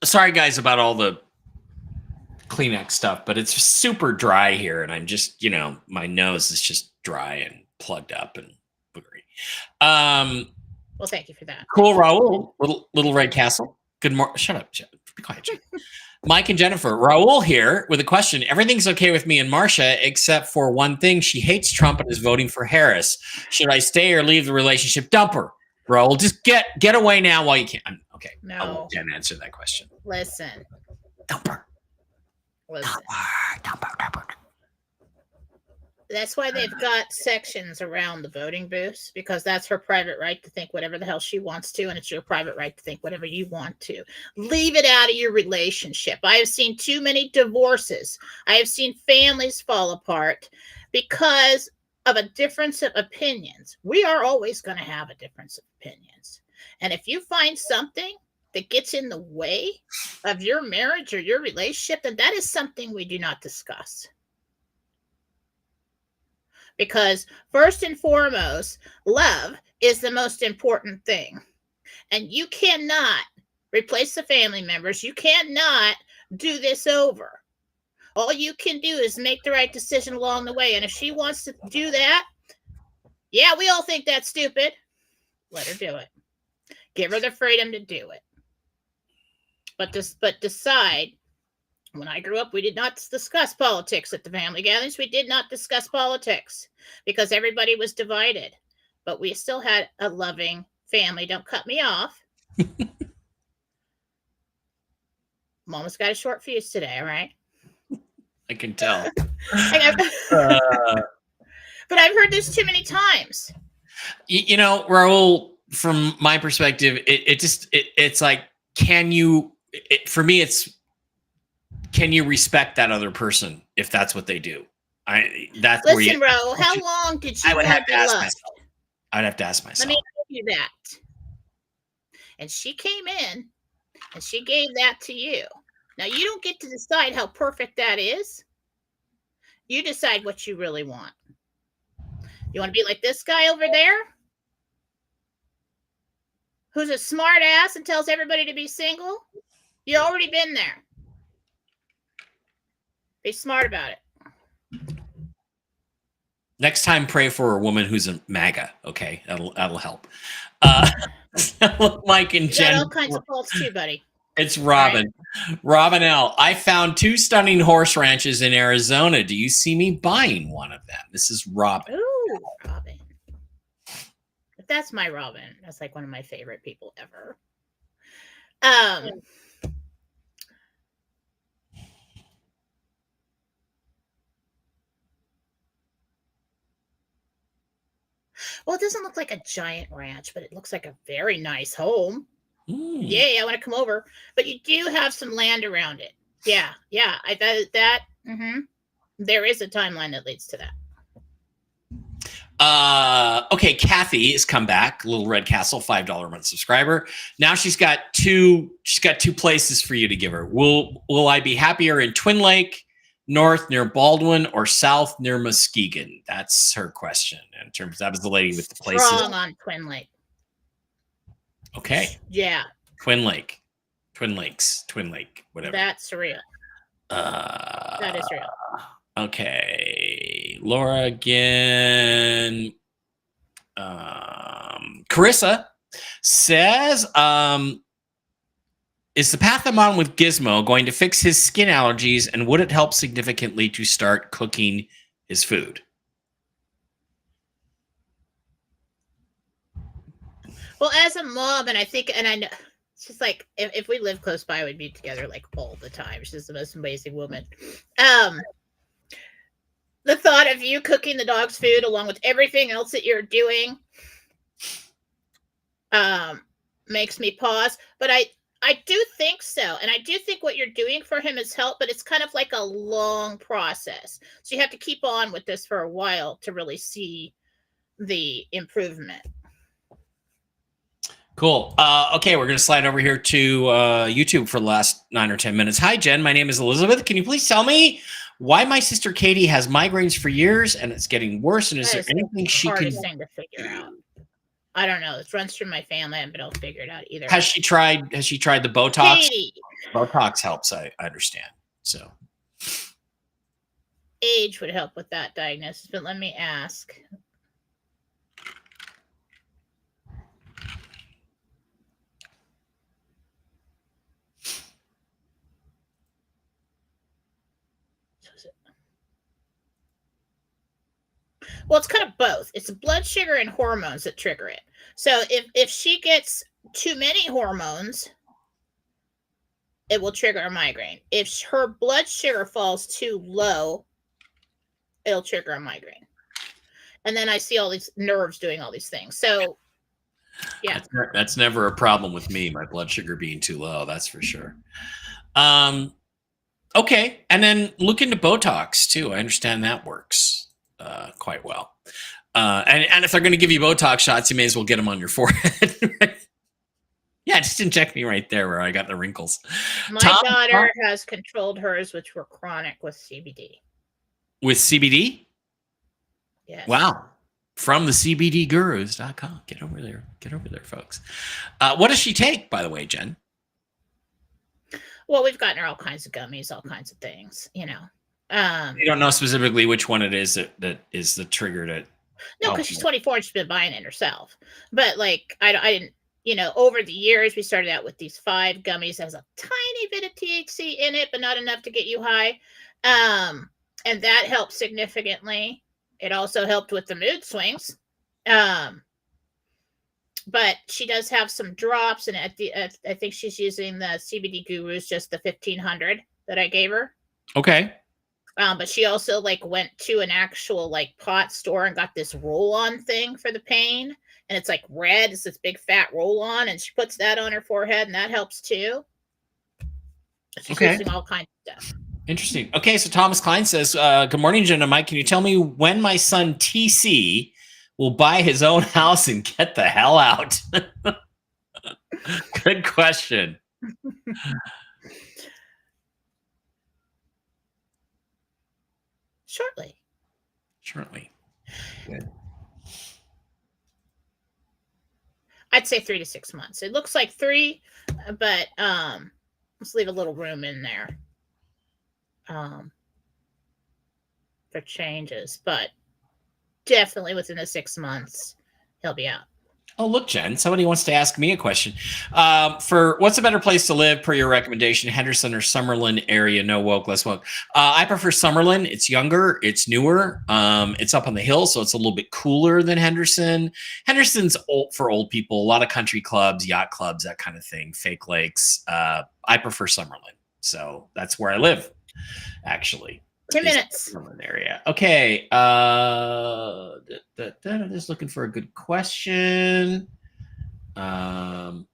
Sorry, guys, about all the Kleenex stuff, but it's super dry here, and I'm just, my nose is just dry and plugged up and boogery. Well, thank you for that. Cool, Raul, little Red Castle. Good morning. Shut up. Be quiet. Mike and Jennifer. Raul here with a question. Everything's okay with me and Marcia except for one thing. She hates Trump and is voting for Harris. Should I stay or leave the relationship? Dump her. Raul, just get away now while you can. Okay. No. I'll let Jen answer that question. Listen. Dump her. Listen. Dump her. That's why they've got sections around the voting booths, because that's her private right to think whatever the hell she wants to, and it's your private right to think whatever you want to. Leave it out of your relationship. I have seen too many divorces. I have seen families fall apart because of a difference of opinions. We are always going to have a difference of opinions. And if you find something that gets in the way of your marriage or your relationship, then that is something we do not discuss. Because first and foremost, love is the most important thing. And you cannot replace the family members. You cannot do this over. All you can do is make the right decision along the way. And if she wants to do that, yeah, we all think that's stupid. Let her do it. Give her the freedom to do it. But decide. When I grew up, we did not discuss politics at the family gatherings. We did not discuss politics because everybody was divided. But we still had a loving family. Don't cut me off. Mama's got a short fuse today, all right? I can tell. But I've heard this too many times. Raul, from my perspective, it's like, can you respect that other person if that's what they do? Listen, Raul, how long did you want to be loved? I'd have to ask myself. Let me ask you that. And she came in and she gave that to you. Now, you don't get to decide how perfect that is. You decide what you really want. You want to be like this guy over there, who's a smart ass and tells everybody to be single? You've already been there. Be smart about it. Next time, pray for a woman who's a MAGA. Okay, that'll help. Mike and Jen. Got all kinds of faults too, buddy. It's Robin. Right. Robin L. I found 2 stunning horse ranches in Arizona. Do you see me buying one of them? This is Robin. Ooh, Robin. That's my Robin. That's like one of my favorite people ever. Well, it doesn't look like a giant ranch, but it looks like a very nice home. Yeah, I want to come over. But you do have some land around it. Yeah. There is a timeline that leads to that. Okay, Kathy has come back. Little Red Castle, $5 a month subscriber. Now she's got two places for you to give her. Will I be happier in Twin Lake, north near Baldwin, or south near Muskegon? That's her question. In terms, that was the lady with the places. Strong on Twin Lake. Okay. Yeah. Twin Lake, whatever. That's real. That is real. Okay. Laura again. Carissa says, is the path I'm on with Gizmo going to fix his skin allergies, and would it help significantly to start cooking his food? Well, as a mom, and I know, it's just like if we lived close by, we'd be together like all the time. She's the most amazing woman. The thought of you cooking the dog's food along with everything else that you're doing makes me pause. But I do think so. And I do think what you're doing for him is help, but it's kind of like a long process. So you have to keep on with this for a while to really see the improvement. Cool. Okay, we're going to slide over here to YouTube for the last 9 or 10 minutes. Hi, Jen. My name is Elizabeth. Can you please tell me why my sister Katie has migraines for years and it's getting worse? And is there anything she can thing to figure out? I don't know. It runs through my family. I haven't been able to figure it out either. Has she tried the Botox? Katie. Botox helps, I understand. So age would help with that diagnosis, but let me ask. Well, it's kind of both. It's blood sugar and hormones that trigger it. So if she gets too many hormones, it will trigger a migraine. If her blood sugar falls too low, it'll trigger a migraine. And then I see all these nerves doing all these things. So, yeah. That's never a problem with me, my blood sugar being too low, that's for sure. Okay, and then look into Botox, too. I understand that works quite well. And if they're going to give you Botox shots, you may as well get them on your forehead. Yeah, just inject me right there where I got the wrinkles. My daughter has controlled hers, which were chronic, with CBD. With CBD? Yes. Wow. From the CBDgurus.com. Get over there. Get over there, folks. What does she take, by the way, Jen? Well, we've gotten her all kinds of gummies, all kinds of things, you know. You don't know specifically which one it is that is the trigger to. No, because she's 24 and she's been buying it herself. But like, I didn't, you know, over the years, we started out with these 5 gummies that has a tiny bit of THC in it, but not enough to get you high. And that helped significantly. It also helped with the mood swings. But she does have some drops, and I think she's using the CBD Gurus, just the 1500 that I gave her. Okay. But she also like went to an actual like pot store and got this roll-on thing for the pain, and it's like red. It's this big fat roll-on, and she puts that on her forehead, and that helps too. She's using all kinds of stuff. Interesting. Okay, so Thomas Klein says, good morning, Jen and Mike. Can you tell me when my son TC will buy his own house and get the hell out? Good question. Shortly. Good. I'd say 3 to 6 months. It looks like 3, but let's leave a little room in there for changes. But definitely within the 6 months, he'll be out. Oh, look, Jen, somebody wants to ask me a question. For what's a better place to live per your recommendation, Henderson or Summerlin area? No woke, less woke. I prefer Summerlin. It's younger. It's newer. It's up on the hill, so it's a little bit cooler than Henderson. Henderson's old for old people, a lot of country clubs, yacht clubs, that kind of thing, fake lakes. I prefer Summerlin. So that's where I live, actually. 2 minutes. Area. Okay. I'm just looking for a good question. Rick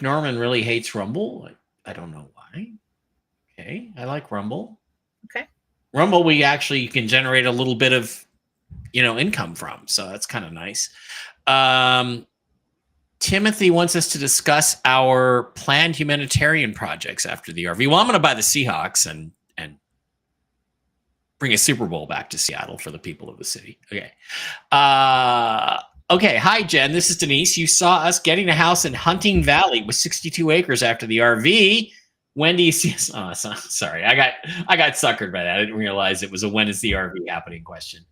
Norman really hates Rumble. I don't know why. Okay. I like Rumble. Okay. Rumble, you can generate a little bit of, income from. So that's kind of nice. Timothy wants us to discuss our planned humanitarian projects after the RV. Well, I'm going to buy the Seahawks and bring a Super Bowl back to Seattle for the people of the city. Okay. Okay. Hi, Jen. This is Denise. You saw us getting a house in Hunting Valley with 62 acres after the RV. When do you see us? Oh, sorry. I got suckered by that. I didn't realize it was a when is the RV happening question.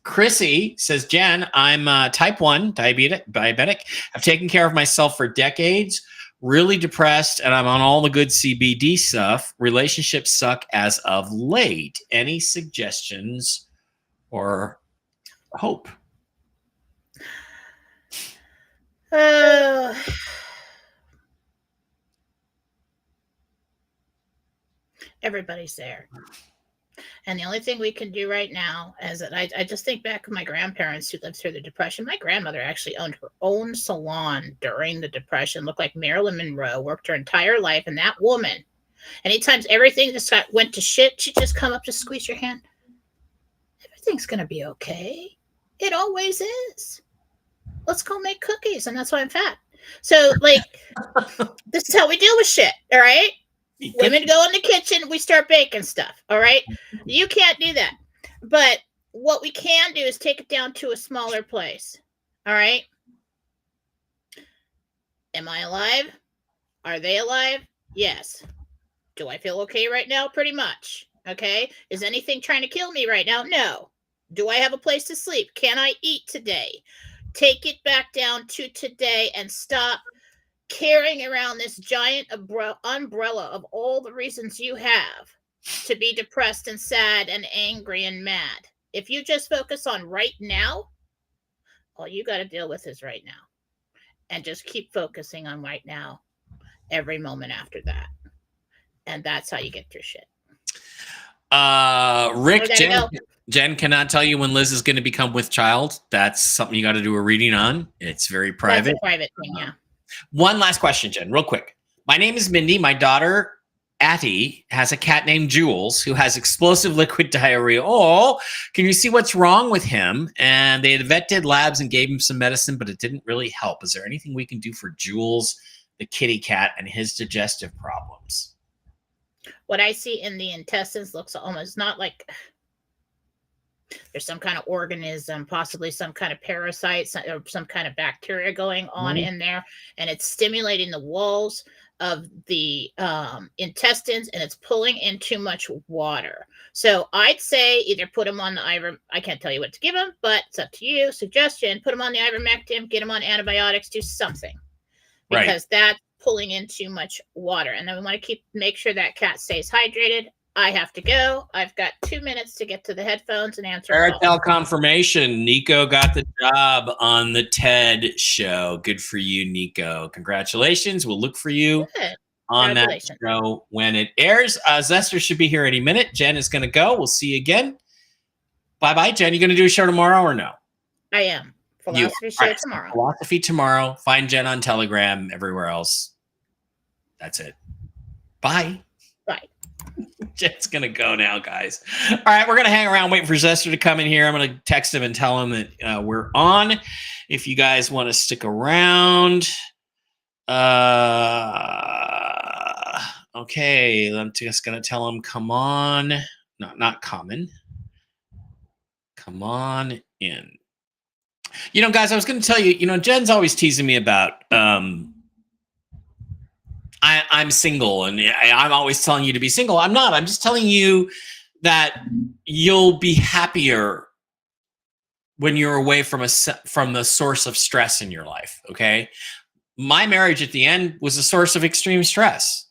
Chrissy says, Jen, I'm type 1 diabetic. I've taken care of myself for decades, really depressed, and I'm on all the good CBD stuff. Relationships suck as of late. Any suggestions or hope? Everybody's there. And the only thing we can do right now is that I just think back to my grandparents who lived through the Depression. My grandmother actually owned her own salon during the Depression, looked like Marilyn Monroe, worked her entire life. And that woman, anytime everything just went to shit, she'd just come up to squeeze your hand. Everything's going to be okay. It always is. Let's go make cookies. And that's why I'm fat. So, like, this is how we deal with shit. All right. Women go in the kitchen, we start baking stuff. All right. You can't do that. But what we can do is take it down to a smaller place. All right. Am I alive? Are they alive? Yes. Do I feel okay right now? Pretty much. Okay. Is anything trying to kill me right now? No. Do I have a place to sleep? Can I eat today? Take it back down to today and stop carrying around this giant umbrella of all the reasons you have to be depressed and sad and angry and mad. If you just focus on right now, all you got to deal with is right now. And just keep focusing on right now every moment after that. And that's how you get through shit. Rick, Jen cannot tell you when Liz is going to become with child. That's something you got to do a reading on. It's very private. That's a private thing, yeah. One last question, Jen, real quick. My name is Mindy. My daughter, Attie, has a cat named Jules who has explosive liquid diarrhea. Oh, can you see what's wrong with him? And the vet did labs and gave him some medicine, but it didn't really help. Is there anything we can do for Jules, the kitty cat, and his digestive problems? What I see in the intestines looks almost not like there's some kind of organism, possibly some kind of parasite, or some kind of bacteria going on in there, and it's stimulating the walls of the intestines, and it's pulling in too much water. So I'd say either put them on the I can't tell you what to give them, but it's up to you. Suggestion: put them on the ivermectin, get them on antibiotics, do something, because that's pulling in too much water. And then we want to make sure that cat stays hydrated. I have to go. I've got 2 minutes to get to the headphones and answer. Paratel confirmation. Nico got the job on the TED show. Good for you, Nico. Congratulations. We'll look for you on that show when it airs. Zester should be here any minute. Jen is going to go. We'll see you again. Bye-bye, Jen. You going to do a show tomorrow or no? I am. Philosophy show tomorrow. Philosophy tomorrow. Find Jen on Telegram, everywhere else. That's it. Bye. Bye. Jen's going to go now, guys. All right, we're going to hang around waiting for Zester to come in here. I'm going to text him and tell him that we're on. If you guys want to stick around. Okay, I'm just going to tell him, come on. No, not common. Come on in. You know, guys, I was going to tell you, Jen's always teasing me about I'm single, and I'm always telling you to be single. I'm not. I'm just telling you that you'll be happier when you're away from the source of stress in your life, okay? My marriage at the end was a source of extreme stress,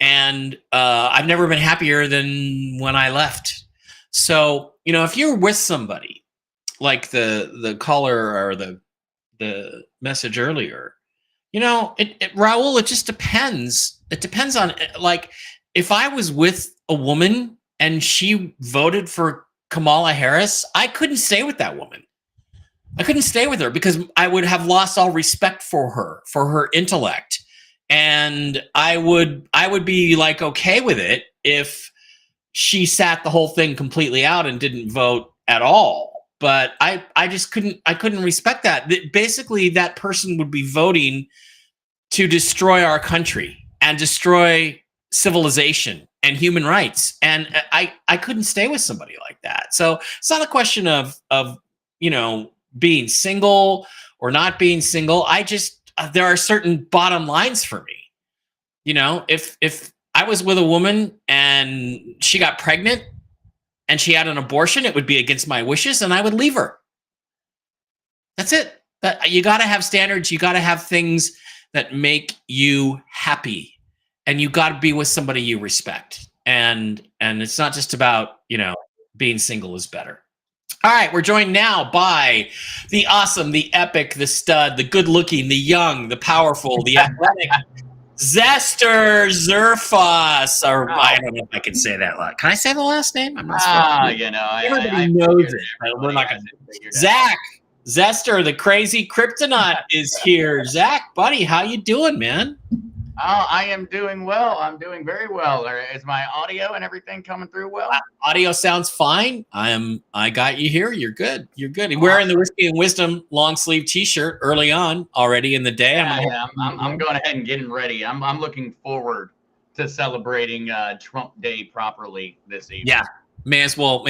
and I've never been happier than when I left. So, if you're with somebody, like the caller or the message earlier, Raul, it just depends. It depends on, like, if I was with a woman and she voted for Kamala Harris, I couldn't stay with that woman. I couldn't stay with her because I would have lost all respect for her intellect. And I would be like, okay with it if she sat the whole thing completely out and didn't vote at all. But I couldn't respect that. Basically, that person would be voting to destroy our country and destroy civilization and human rights. And I couldn't stay with somebody like that. So it's not a question of being single or not being single. I just there are certain bottom lines for me. You know, if I was with a woman and she got pregnant and she had an abortion, it would be against my wishes and I would leave her. That's it. That you got to have standards, you got to have things that make you happy, and you got to be with somebody you respect. And it's not just about, being single is better. All right, we're joined now by the awesome, the epic, the stud, the good-looking, the young, the powerful, the athletic Zester Zerfas. Or I don't know if I can say that. Can I say the last name? I'm not supposed to. Everybody knows it. We're not going to. Zach Zester, the crazy kryptonite, is here. Zach, buddy, how you doing, man? Oh, I am doing well. I'm doing very well. Is my audio and everything coming through well? Audio sounds fine. I got you here. You're good. You're good. Awesome. Wearing the Whiskey and Wisdom long sleeve T-shirt early on already in the day. Yeah, I'm going ahead and getting ready. I'm looking forward to celebrating Trump Day properly this evening. Yeah, may as well.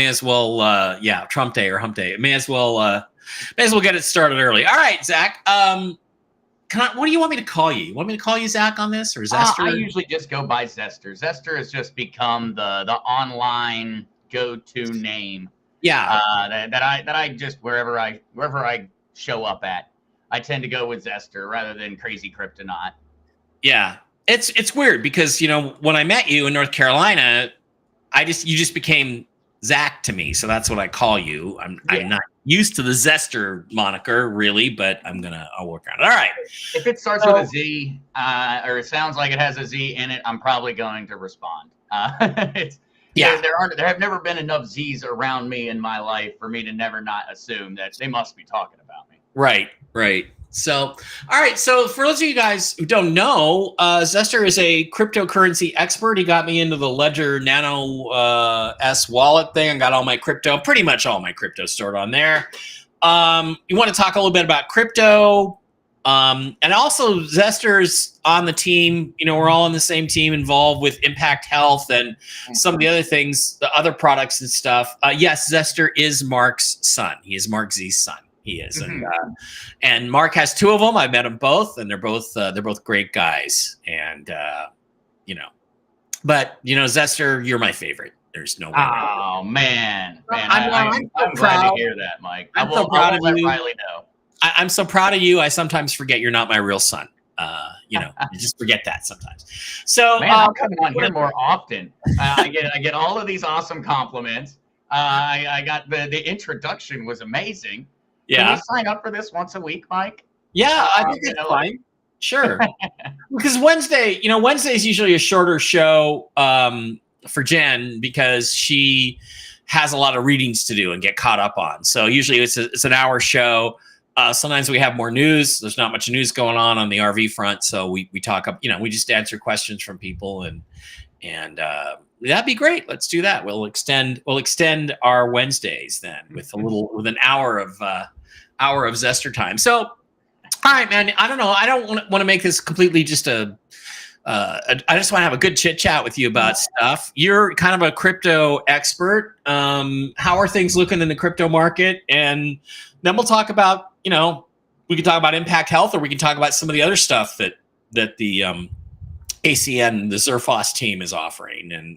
Yeah, Trump Day or Hump Day. May as well get it started early. All right, Zach. What do you want me to call you? You want me to call you Zach on this, or Zester? I usually just go by Zester. Zester has just become the online go-to name. Yeah. That I just wherever I show up at, I tend to go with Zester rather than Crazy Kryptonite. Yeah, it's weird because when I met you in North Carolina, you just became Zach to me, so that's what I call you. I'm not used to the Zester moniker really, but I'll work on it. All right. If it starts with a Z, or it sounds like it has a Z in it, I'm probably going to respond. There have never been enough Z's around me in my life for me to never not assume that they must be talking about me. Right. So, all right. So for those of you guys who don't know, Zester is a cryptocurrency expert. He got me into the Ledger Nano S wallet thing and got pretty much all my crypto stored on there. You want to talk a little bit about crypto, and also Zester's on the team. We're all on the same team involved with Impact Health and some of the other things, the other products and stuff. Yes, Zester is Mark's son. He is Mark Z's son. He is, and Mark has two of them. I met them both, and they're both great guys. And Zester, you're my favorite. There's no way. Oh man, I'm so glad to hear that, Mike. I'm so proud of you. Riley know. I'm so proud of you. I sometimes forget you're not my real son. You just forget that sometimes. So man, I'm coming on here more often. I get all of these awesome compliments. I got the introduction was amazing. Yeah. Can you sign up for this once a week, Mike? Yeah, I think it's fine. Sure. Because Wednesday is usually a shorter show for Jen because she has a lot of readings to do and get caught up on. So usually it's an hour show. Sometimes we have more news. There's not much news going on the RV front, so we talk up. We just answer questions from people, and that'd be great. Let's do that. We'll extend our Wednesdays then with an hour of Zester time. So, all right, man. I don't know. I don't want to make this completely just I just want to have a good chit chat with you about stuff. You're kind of a crypto expert. How are things looking in the crypto market? And then we'll talk about, we can talk about Impact Health, or we can talk about some of the other stuff that the ACN, the Zerfos team is offering. And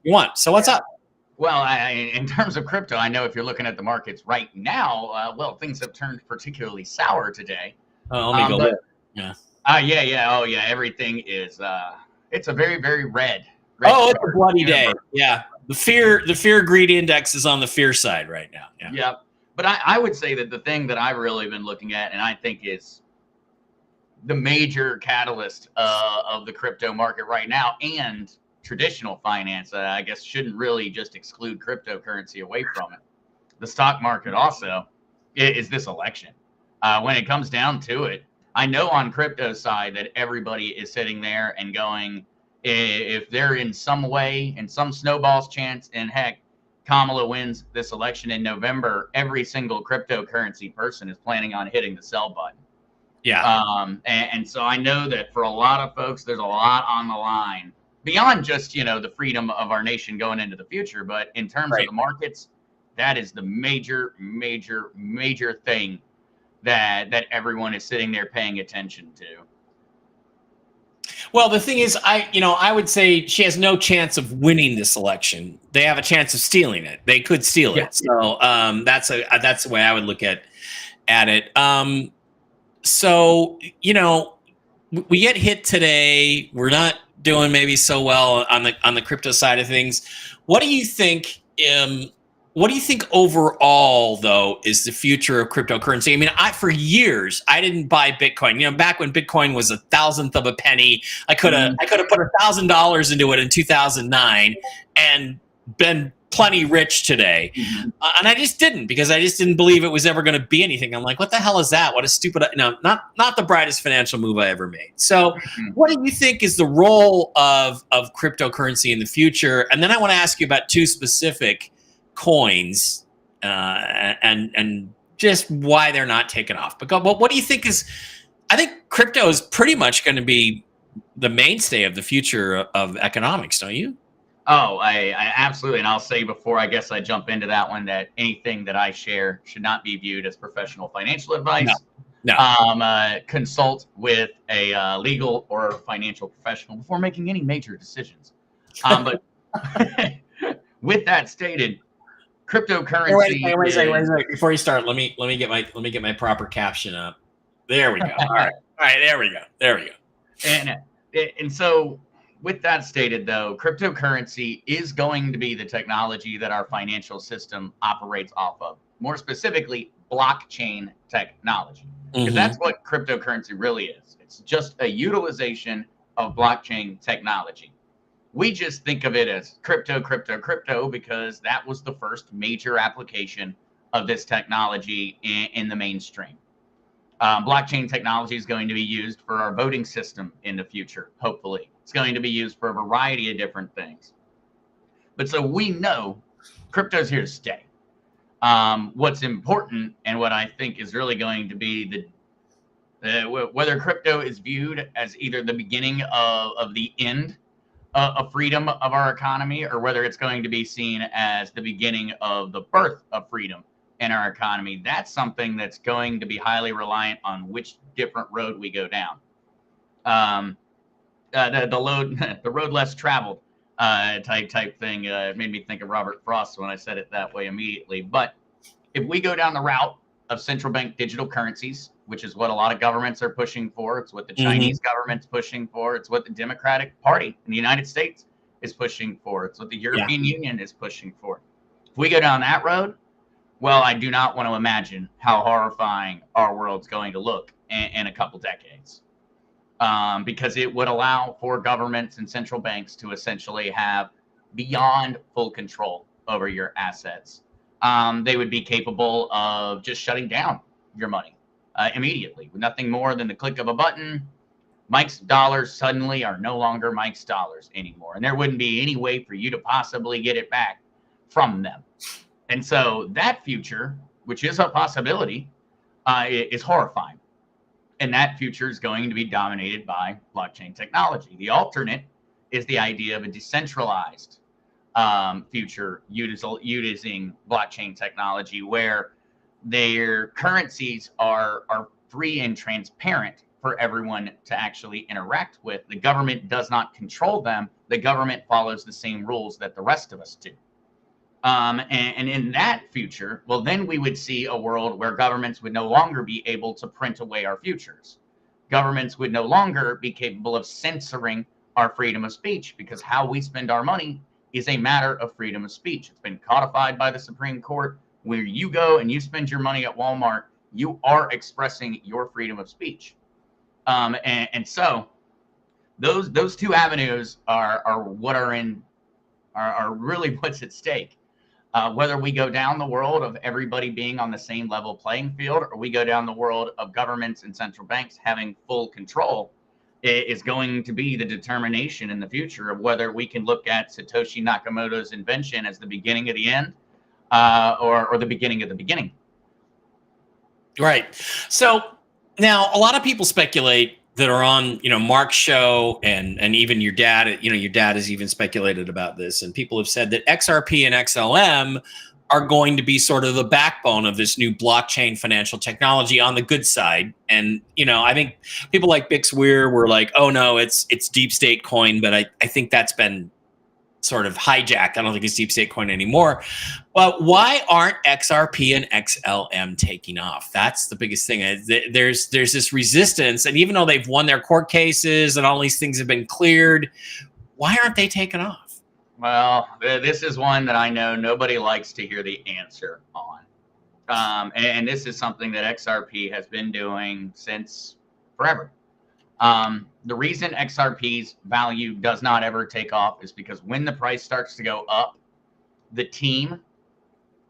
you want. So what's up? Well, in terms of crypto, I know if you're looking at the markets right now, things have turned particularly sour today. Oh, let me go there. Yeah. Yeah. Oh, yeah. Everything is. It's a very, very red. Oh, it's a bloody day. Yeah. The fear greed index is on the fear side right now. Yeah. Yep. But I would say that the thing that I've really been looking at, and I think is the major catalyst of the crypto market right now, and traditional finance, I guess, shouldn't really just exclude cryptocurrency away from it. The stock market also is this election. When it comes down to it, I know on crypto side that everybody is sitting there and going, if they're in some way, in some snowball's chance, and heck, Kamala wins this election in November, every single cryptocurrency person is planning on hitting the sell button. Yeah. And so I know that for a lot of folks, there's a lot on the line beyond just, the freedom of our nation going into the future. But in terms of the markets, that is the major, major, major thing that everyone is sitting there paying attention to. Well, the thing is, I would say she has no chance of winning this election. They have a chance of stealing it. They could steal it. So that's the way I would look at it. So we get hit today. We're not doing maybe so well on the crypto side of things. What do you think? What do you think overall, though, is the future of cryptocurrency? I mean, for years I didn't buy Bitcoin. Back when Bitcoin was a thousandth of a penny, I could have put $1,000 into it in 2009 and been plenty rich today. And I just didn't, because I just didn't believe it was ever going to be anything. I'm like, what the hell is that? What a stupid, not the brightest financial move I ever made. So what do you think is the role of cryptocurrency in the future? And then I want to ask you about two specific coins and just why they're not taken off. But what do you think I think crypto is pretty much going to be the mainstay of the future of economics, don't you? Oh, I absolutely. And I'll say before I guess I jump into that one, that anything that I share should not be viewed as professional financial advice. No. Consult with a legal or financial professional before making any major decisions. But with that stated, cryptocurrency. Wait. Before you start, let me get my proper caption up. There we go. All right. There we go. And so, with that stated, though, cryptocurrency is going to be the technology that our financial system operates off of. More specifically, blockchain technology, because that's what cryptocurrency really is. It's just a utilization of blockchain technology. We just think of it as crypto, because that was the first major application of this technology in the mainstream. Blockchain technology is going to be used for our voting system in the future, hopefully. It's going to be used for a variety of different things. But so we know crypto's here to stay. What's important, and what I think is really going to be whether crypto is viewed as either the beginning of the end of freedom of our economy, or whether it's going to be seen as the beginning of the birth of freedom in our economy, that's something that's going to be highly reliant on which different road we go down. The road less traveled type thing made me think of Robert Frost when I said it that way immediately. But if we go down the route of central bank digital currencies, which is what a lot of governments are pushing for, it's what the Chinese government's pushing for, it's what the Democratic Party in the United States is pushing for, it's what the European Union is pushing for. If we go down that road, well, I do not want to imagine how horrifying our world's going to look in a couple decades. Because it would allow for governments and central banks to essentially have beyond full control over your assets. They would be capable of just shutting down your money immediately with nothing more than the click of a button. Mike's dollars suddenly are no longer Mike's dollars anymore, and there wouldn't be any way for you to possibly get it back from them. And so that future, which is a possibility, is horrifying. And that future is going to be dominated by blockchain technology. The alternate is the idea of a decentralized future using blockchain technology, where their currencies are free and transparent for everyone to actually interact with. The government does not control them. The government follows the same rules that the rest of us do. And in that future, well, then we would see a world where governments would no longer be able to print away our futures. Governments would no longer be capable of censoring our freedom of speech, because how we spend our money is a matter of freedom of speech. It's been codified by the Supreme Court. Where you go and you spend your money at Walmart, you are expressing your freedom of speech. And so those two avenues are what are really what's at stake. Whether we go down the world of everybody being on the same level playing field, or we go down the world of governments and central banks having full control, is going to be the determination in the future of whether we can look at Satoshi Nakamoto's invention as the beginning of the end, or the beginning of the beginning. Right. So now a lot of people speculate that are on, Mark's show, and even your dad, your dad has even speculated about this, and people have said that XRP and XLM are going to be sort of the backbone of this new blockchain financial technology on the good side. And, I think people like Bix Weir were like, oh no, it's deep state coin. But I think that's been sort of hijacked. I don't think it's deep state coin anymore. But why aren't XRP and XLM taking off? That's the biggest thing. There's this resistance. And even though they've won their court cases and all these things have been cleared, why aren't they taking off? Well, this is one that I know nobody likes to hear the answer on. And this is something that XRP has been doing since forever. The reason XRP's value does not ever take off is because when the price starts to go up, the team,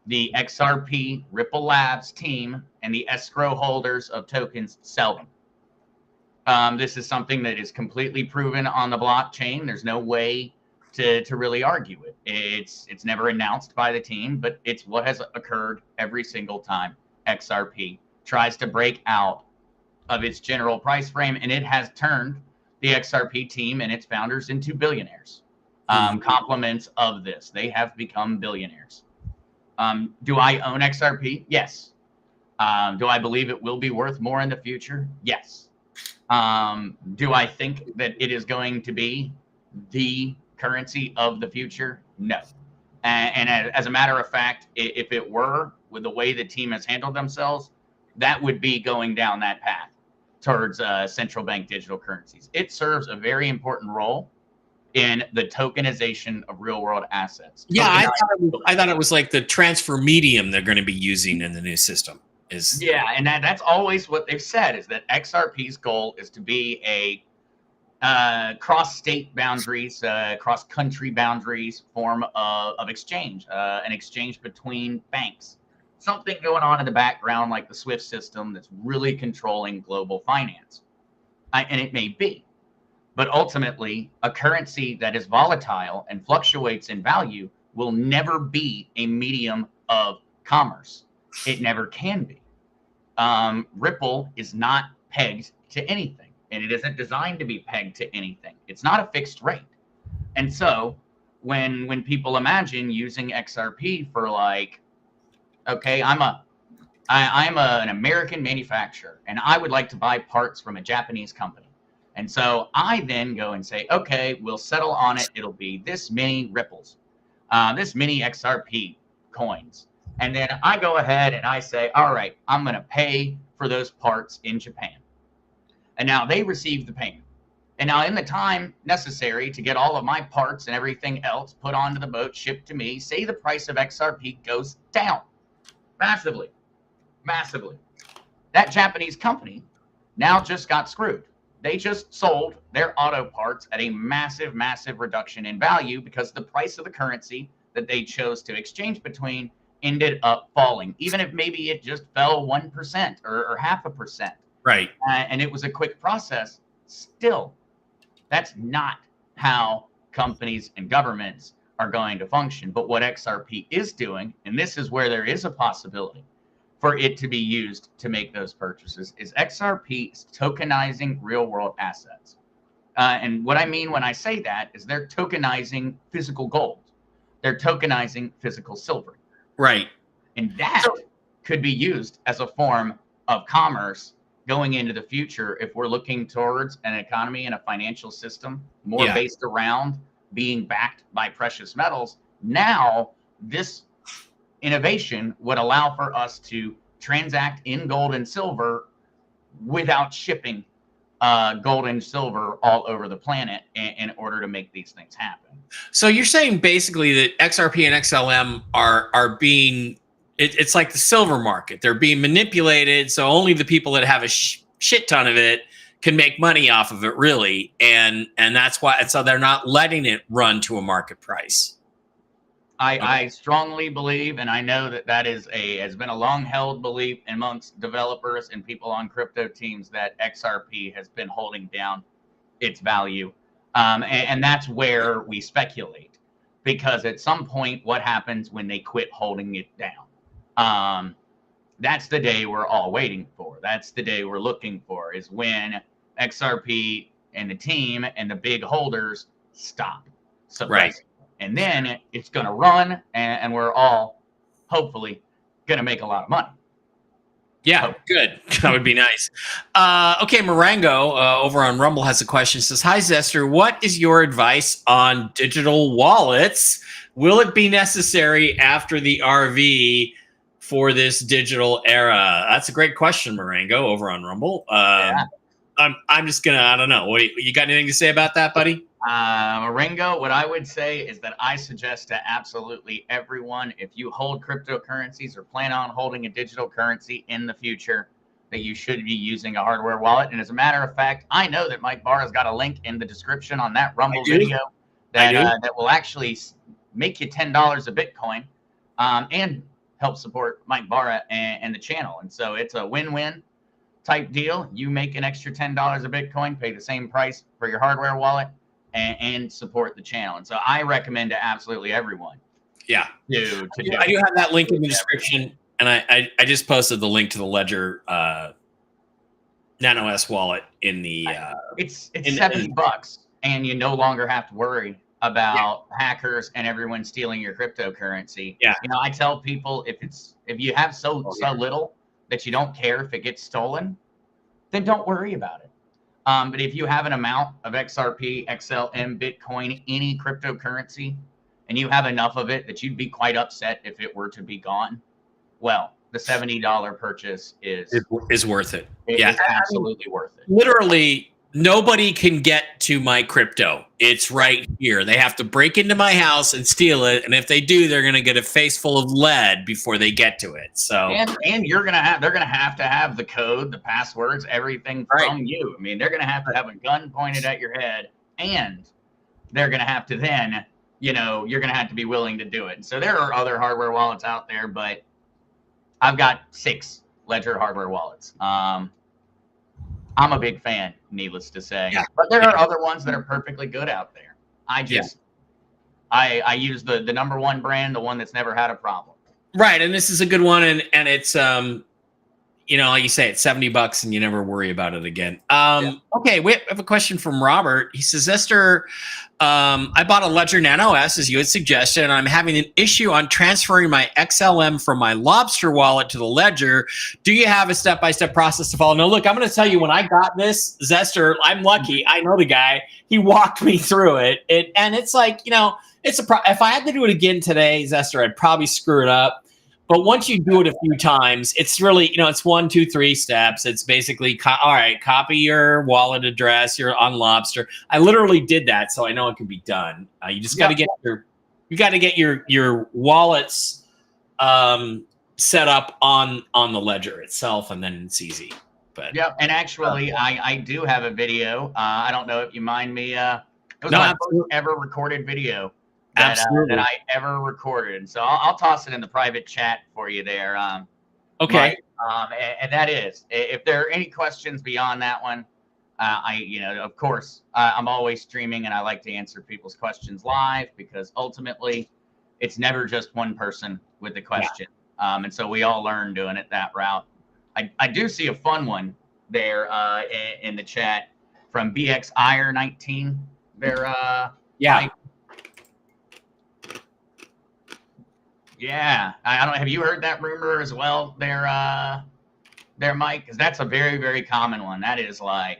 the XRP Ripple Labs team, and the escrow holders of tokens sell them. This is something that is completely proven on the blockchain. There's no way to really argue it. It's never announced by the team, but it's what has occurred every single time XRP tries to break out of its general price frame, and it has turned the XRP team and its founders into billionaires. Compliments of this. They have become billionaires. Do I own XRP? Yes. Do I believe it will be worth more in the future? Yes. Do I think that it is going to be the currency of the future? No. And as a matter of fact, if it were, with the way the team has handled themselves, that would be going down that path towards central bank digital currencies. It serves a very important role in the tokenization of real world assets. Yeah, I thought it was like the transfer medium they're going to be using in the new system. Yeah, and that's always what they've said, is that XRP's goal is to be a cross-state boundaries, cross-country boundaries form of exchange, an exchange between banks. Something going on in the background like the SWIFT system that's really controlling global finance. And it may be. But ultimately, a currency that is volatile and fluctuates in value will never be a medium of commerce. It never can be. Ripple is not pegged to anything, and it isn't designed to be pegged to anything. It's not a fixed rate. And so when people imagine using XRP for like, okay, I'm an American manufacturer, and I would like to buy parts from a Japanese company. And so I then go and say, okay, we'll settle on it. It'll be this many ripples, this many XRP coins. And then I go ahead and I say, all right, I'm going to pay for those parts in Japan. And now they receive the payment. And now in the time necessary to get all of my parts and everything else put onto the boat, shipped to me, say the price of XRP goes down massively, massively. That Japanese company now just got screwed. They just sold their auto parts at a massive, massive reduction in value because the price of the currency that they chose to exchange between ended up falling, even if maybe it just fell 1% or 0.5%. Right. And it was a quick process. Still, that's not how companies and governments are going to function. But what XRP is doing, and this is where there is a possibility for it to be used to make those purchases, is XRP is tokenizing real world assets. And what I mean when I say that is they're tokenizing physical gold. They're tokenizing physical silver. Right. And that could be used as a form of commerce going into the future if we're looking towards an economy and a financial system more based around being backed by precious metals. Now, this innovation would allow for us to transact in gold and silver without shipping gold and silver all over the planet in order to make these things happen. So you're saying basically that XRP and XLM are being, it's like the silver market. They're being manipulated, so only the people that have a shit ton of it can make money off of it, really, and that's why. So they're not letting it run to a market price. I strongly believe, and I know that has been a long held belief amongst developers and people on crypto teams, that XRP has been holding down its value. And that's where we speculate, because at some point, what happens when they quit holding it down? That's the day we're all waiting for. That's the day we're looking for, is when XRP and the team and the big holders stop suppressing. Right. And then it's going to run, and we're all hopefully going to make a lot of money. Yeah, good. That would be nice. Okay, Marengo over on Rumble has a question. Says, "Hi Zester, what is your advice on digital wallets? Will it be necessary after the RV for this digital era?" That's a great question, Marengo over on Rumble. I'm just gonna, I don't know. What you got anything to say about that, buddy? Marengo, what I would say is that I suggest to absolutely everyone, if you hold cryptocurrencies or plan on holding a digital currency in the future, that you should be using a hardware wallet. And as a matter of fact, I know that Mike Barra's got a link in the description on that Rumble video that will actually make you $10 a Bitcoin and help support Mike Barra and the channel. And so it's a win-win type deal. You make an extra $10 a Bitcoin, pay the same price for your hardware wallet, and support the channel. And so I recommend to absolutely everyone. Yeah. I do have that link in the description, and I just posted the link to the Ledger Nano S wallet in the it's $70 and you no longer have to worry about hackers and everyone stealing your cryptocurrency. Yeah. You know, I tell people if you have so little that you don't care if it gets stolen, then don't worry about it. But if you have an amount of XRP, XLM, Bitcoin, any cryptocurrency, and you have enough of it that you'd be quite upset if it were to be gone, well, the $70 purchase is worth it. It's absolutely worth it. Literally, nobody can get to my crypto. It's right here. They have to break into my house and steal it, and if they do, they're going to get a face full of lead before they get to it. So, and they're going to have the code, the passwords, everything from you. I mean, they're going to have a gun pointed at your head, and they're going to have to then, you're going to have to be willing to do it. And so there are other hardware wallets out there, but I've got 6 Ledger hardware wallets. I'm a big fan, needless to say. Yeah. But there are other ones that are perfectly good out there. I use the number one brand, the one that's never had a problem. Right, and this is a good one, and it's like you say, it's $70 and you never worry about it again. Okay, we have a question from Robert. He says, Esther, I bought a Ledger Nano S, as you had suggested, and I'm having an issue on transferring my XLM from my Lobster wallet to the Ledger. Do you have a step-by-step process to follow? No, look, I'm going to tell you, when I got this, Zester, I'm lucky. I know the guy. He walked me through it. And it's like, it's if I had to do it again today, Zester, I'd probably screw it up. But once you do it a few times, it's really, it's 1, 2, 3 steps. It's basically, all right, copy your wallet address. You're on Lobster. I literally did that, so I know it can be done. You just got to get your wallets set up on the Ledger itself, and then it's easy. But and actually, I do have a video. I don't know if you mind me. It was my first ever recorded video. That I ever recorded. So I'll toss it in the private chat for you there. Okay. And that is, if there are any questions beyond that one, of course, I'm always streaming and I like to answer people's questions live, because ultimately it's never just one person with the question. And so we all learn doing it that route. I do see a fun one there in the chat from BXIR19. Yeah, I don't. Have you heard that rumor as well, there, Mike? Because that's a very, very common one. That is like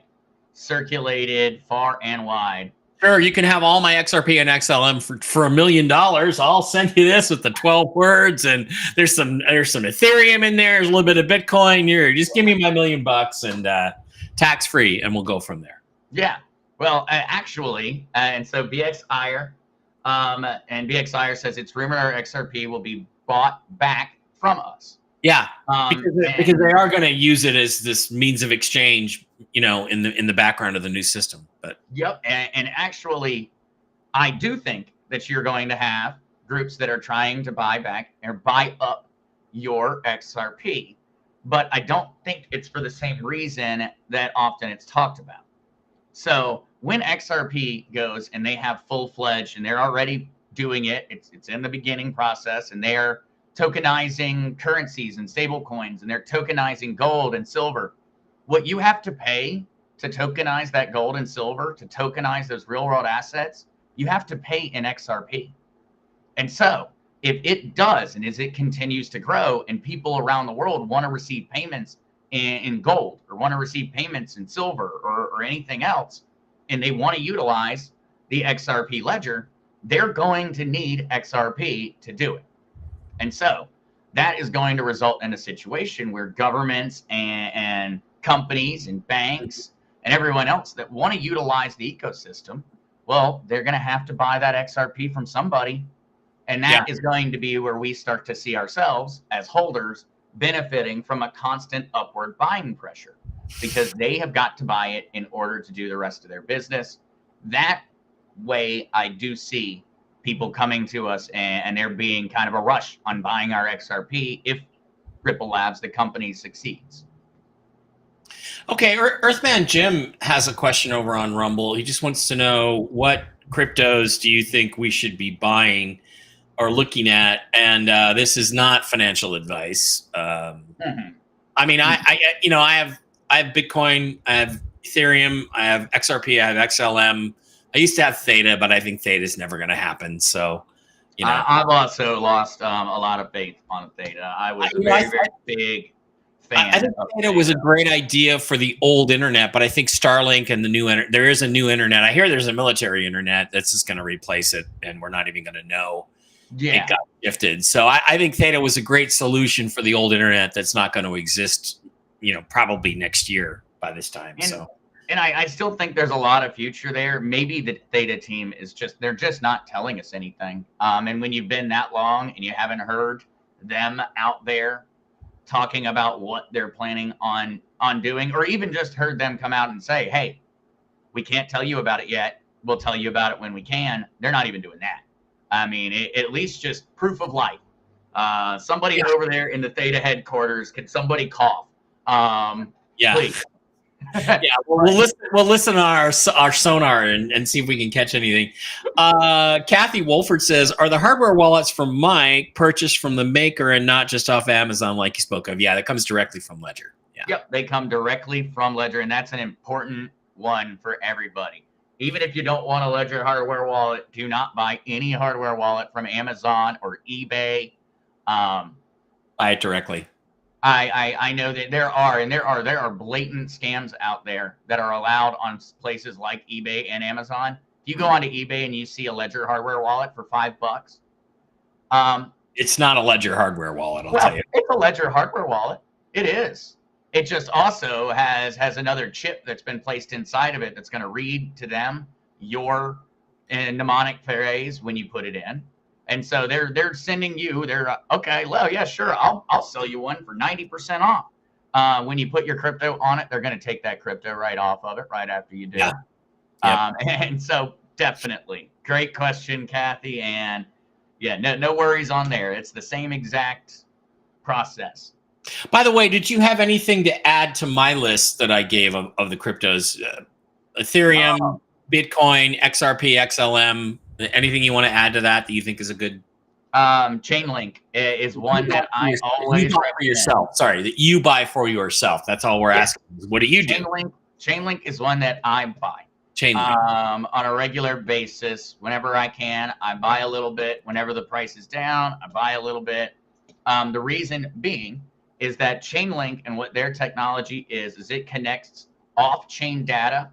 circulated far and wide. Sure, you can have all my XRP and XLM for $1 million. I'll send you this with the 12 words, and there's some Ethereum in there. There's a little bit of Bitcoin. Just give me my $1 million and tax free, and we'll go from there. Yeah. Well, actually, and so BXIR. And BXIR says it's rumored our XRP will be bought back from us. Yeah, because they are going to use it as this means of exchange, in the background of the new system. But and actually, I do think that you're going to have groups that are trying to buy back or buy up your XRP, but I don't think it's for the same reason that often it's talked about. So when XRP goes and they have full-fledged, and they're already doing it, it's in the beginning process, and they're tokenizing currencies and stable coins, and they're tokenizing gold and silver. What you have to pay to tokenize that gold and silver, to tokenize those real-world assets, you have to pay in XRP. And so if it does, and as it continues to grow, and people around the world want to receive payments in gold, or want to receive payments in silver, or anything else, and they want to utilize the XRP ledger, they're going to need XRP to do it. And so that is going to result in a situation where governments and companies and banks and everyone else that want to utilize the ecosystem, well, they're going to have to buy that XRP from somebody. And that is going to be where we start to see ourselves as holders benefiting from a constant upward buying pressure, because they have got to buy it in order to do the rest of their business. That way, I do see people coming to us, and there being kind of a rush on buying our XRP if Ripple Labs, the company, succeeds. Okay, Earthman Jim has a question over on Rumble. He just wants to know, what cryptos do you think we should be buying or looking at? And this is not financial advice. I mean, I have Bitcoin, I have Ethereum, I have XRP, I have XLM. I used to have Theta, but I think Theta is never going to happen. So, I've also lost a lot of faith on Theta. I was a very big fan. I think Theta was a great idea for the old internet, but I think Starlink and the new there is a new internet. I hear there's a military internet that's just going to replace it, and we're not even going to know it got shifted. So I think Theta was a great solution for the old internet that's not going to exist, probably next year by this time. And I still think there's a lot of future there. Maybe the Theta team is they're just not telling us anything. And when you've been that long and you haven't heard them out there talking about what they're planning on doing, or even just heard them come out and say, hey, we can't tell you about it yet, we'll tell you about it when we can. They're not even doing that. I mean, at least just proof of life. Somebody over there in the Theta headquarters, can somebody cough? Please. We'll listen to our sonar and see if we can catch anything. Kathy Wolford says, are the hardware wallets from Mike purchased from the maker and not just off Amazon like you spoke of? Yeah, that comes directly from Ledger. Yep, they come directly from Ledger, and that's an important one for everybody. Even if you don't want a Ledger hardware wallet, do not buy any hardware wallet from Amazon or eBay. Buy it directly. I know that there are blatant scams out there that are allowed on places like eBay and Amazon. If you go onto eBay and you see a Ledger hardware wallet for $5, it's not a Ledger hardware wallet. I'll tell you, it's a Ledger hardware wallet. It is. It just also has another chip that's been placed inside of it that's going to read to them your mnemonic phrase when you put it in. And so they're sending you, okay, well, yeah, sure, I'll sell you one for 90% off. When you put your crypto on it, they're going to take that crypto right off of it right after you do. Yeah. Yep. And so definitely, great question, Kathy. And no worries on there. It's the same exact process. By the way, did you have anything to add to my list that I gave of the cryptos? Ethereum, Bitcoin, XRP, XLM. Anything you want to add to that you think is a good? Chainlink is one that I always buy for yourself. Sorry, that you buy for yourself. That's all we're asking. What do you do? Chainlink is one that I buy. Chainlink. On a regular basis, whenever I can, I buy a little bit. Whenever the price is down, I buy a little bit. The reason being is that Chainlink and what their technology is it connects off-chain data.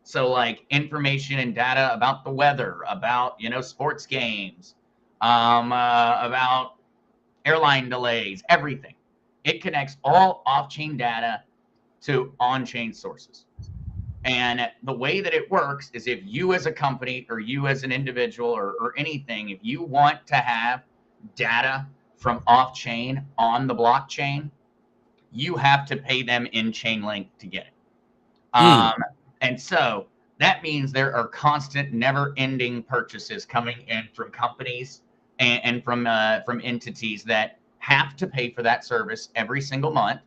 So like information and data about the weather, about, sports games, about airline delays, everything. It connects all off-chain data to on-chain sources. And the way that it works is if you as a company or you as an individual or anything, if you want to have data from off-chain on the blockchain, you have to pay them in Chainlink to get it. And so that means there are constant, never-ending purchases coming in from companies and from entities that have to pay for that service every single month.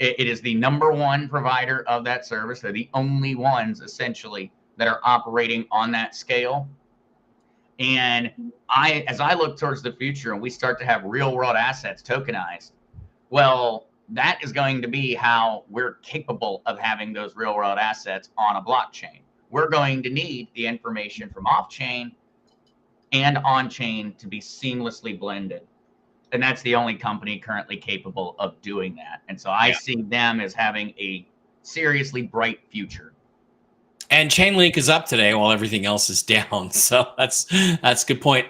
It is the number one provider of that service. They're the only ones, essentially, that are operating on that scale. And as I look towards the future and we start to have real-world assets tokenized, well, that is going to be how we're capable of having those real world assets on a blockchain. We're going to need the information from off chain and on-chain to be seamlessly blended. And that's the only company currently capable of doing that. And so I see them as having a seriously bright future. And Chainlink is up today while everything else is down. So that's a good point.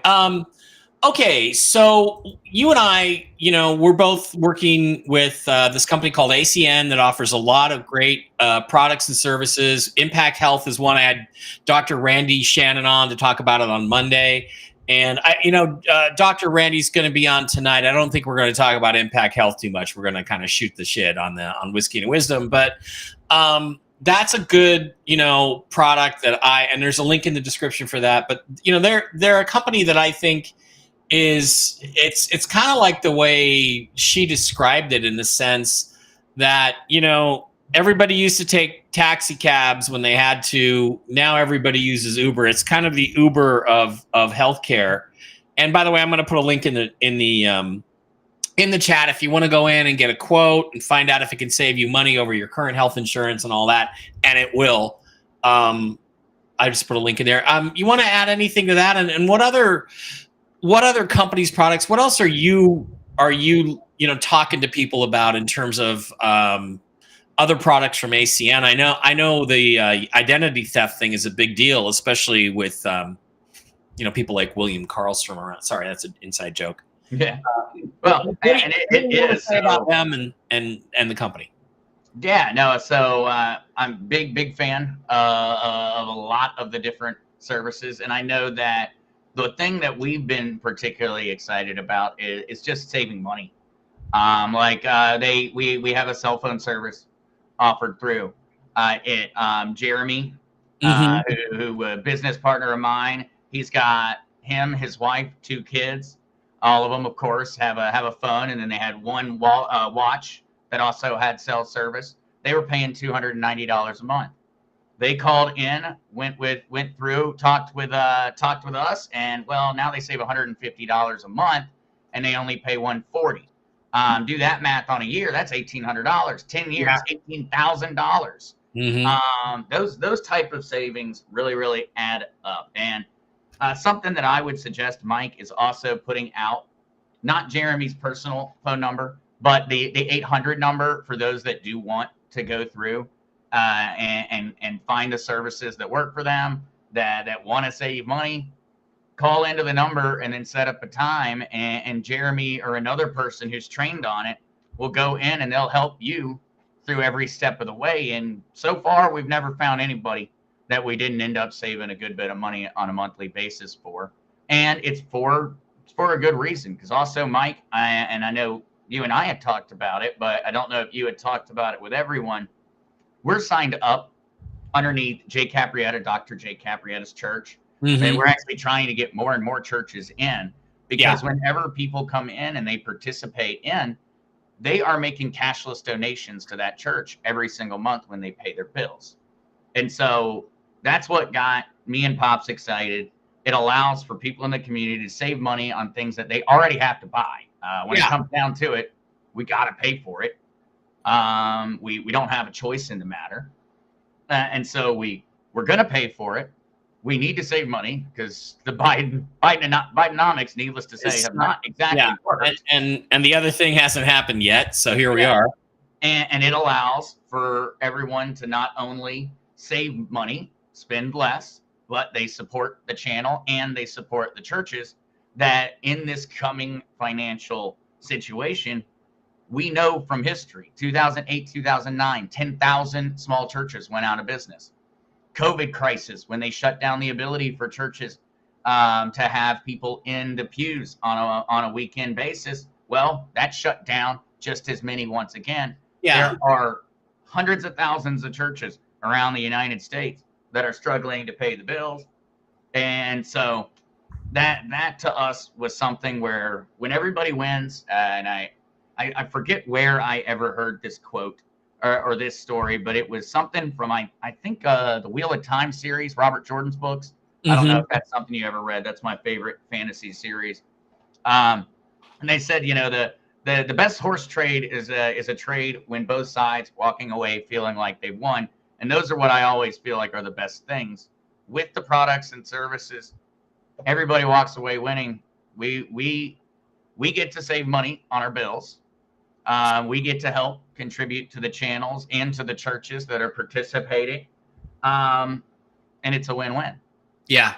Okay, so you and I, we're both working with this company called ACN that offers a lot of great products and services. Impact Health is one. I had Dr. Randy Shannon on to talk about it on Monday. And Dr. Randy's going to be on tonight. I don't think we're going to talk about Impact Health too much. We're going to kind of shoot the shit on Whiskey and Wisdom, but that's a good, product and there's a link in the description for that. But they're a company that I think it's kind of like the way she described it, in the sense that everybody used to take taxi cabs when they had to. Now everybody uses Uber. It's kind of the Uber of healthcare. And by the way, I'm going to put a link in the chat if you want to go in and get a quote and find out if it can save you money over your current health insurance and all that, and it will. I just put a link in there. You want to add anything to that? And what other companies' products? What else are you talking to people about in terms of other products from ACN? I know the identity theft thing is a big deal, especially with people like William Carlstrom around. Sorry, that's an inside joke. Yeah. Well, and it is about them and the company. Yeah, no. So I'm big fan of a lot of the different services, and I know that the thing that we've been particularly excited about is just saving money. We have a cell phone service offered through Jeremy, who a business partner of mine. He's got his wife, 2 kids. All of them, of course, have a phone, and then they had one watch that also had cell service. They were paying $290 a month. They called in, went through, talked with us, and well, now they save $150 a month, and they only pay $140. Do that math on a year, that's $1,800. 10 years, $18,000. Those type of savings really add up. And something that I would suggest, Mike, is also putting out not Jeremy's personal phone number, but the 800 number for those that do want to go through and find the services that work for them, that want to save money. Call into the number and then set up a time, and Jeremy or another person who's trained on it will go in and they'll help you through every step of the way. And so far, we've never found anybody that we didn't end up saving a good bit of money on a monthly basis for. And it's for a good reason, because also, Mike, I know you and I had talked about it, but I don't know if you had talked about it with everyone. We're signed up underneath Dr. J. Caprietta's church. And we're actually trying to get more and more churches in, because whenever people come in and they participate in, they are making cashless donations to that church every single month when they pay their bills. And so that's what got me and Pops excited. It allows for people in the community to save money on things that they already have to buy. When it comes down to it, we got to pay for it. We don't have a choice in the matter. And so we're going to pay for it. We need to save money because the Bidenomics, needless to say, have not exactly worked. And the other thing hasn't happened yet. So here we are. And it allows for everyone to not only save money, spend less, but they support the channel and they support the churches that in this coming financial situation, we know from history, 2008, 2009, 10,000 small churches went out of business. COVID crisis, when they shut down the ability for churches to have people in the pews on a weekend basis, well, that shut down just as many once again. There are hundreds of thousands of churches around the United States that are struggling to pay the bills. And so that to us was something where when everybody wins, and I forget where I ever heard this quote or this story, but it was something from, I think, the Wheel of Time series, Robert Jordan's books. I don't know if that's something you ever read. That's my favorite fantasy series. And they said, the best horse trade is a trade when both sides walking away feeling like they've won. And those are what I always feel like are the best things with the products and services everybody walks away winning. We get to save money on our bills. We get to help contribute to the channels and to the churches that are participating. And it's a win-win. Yeah.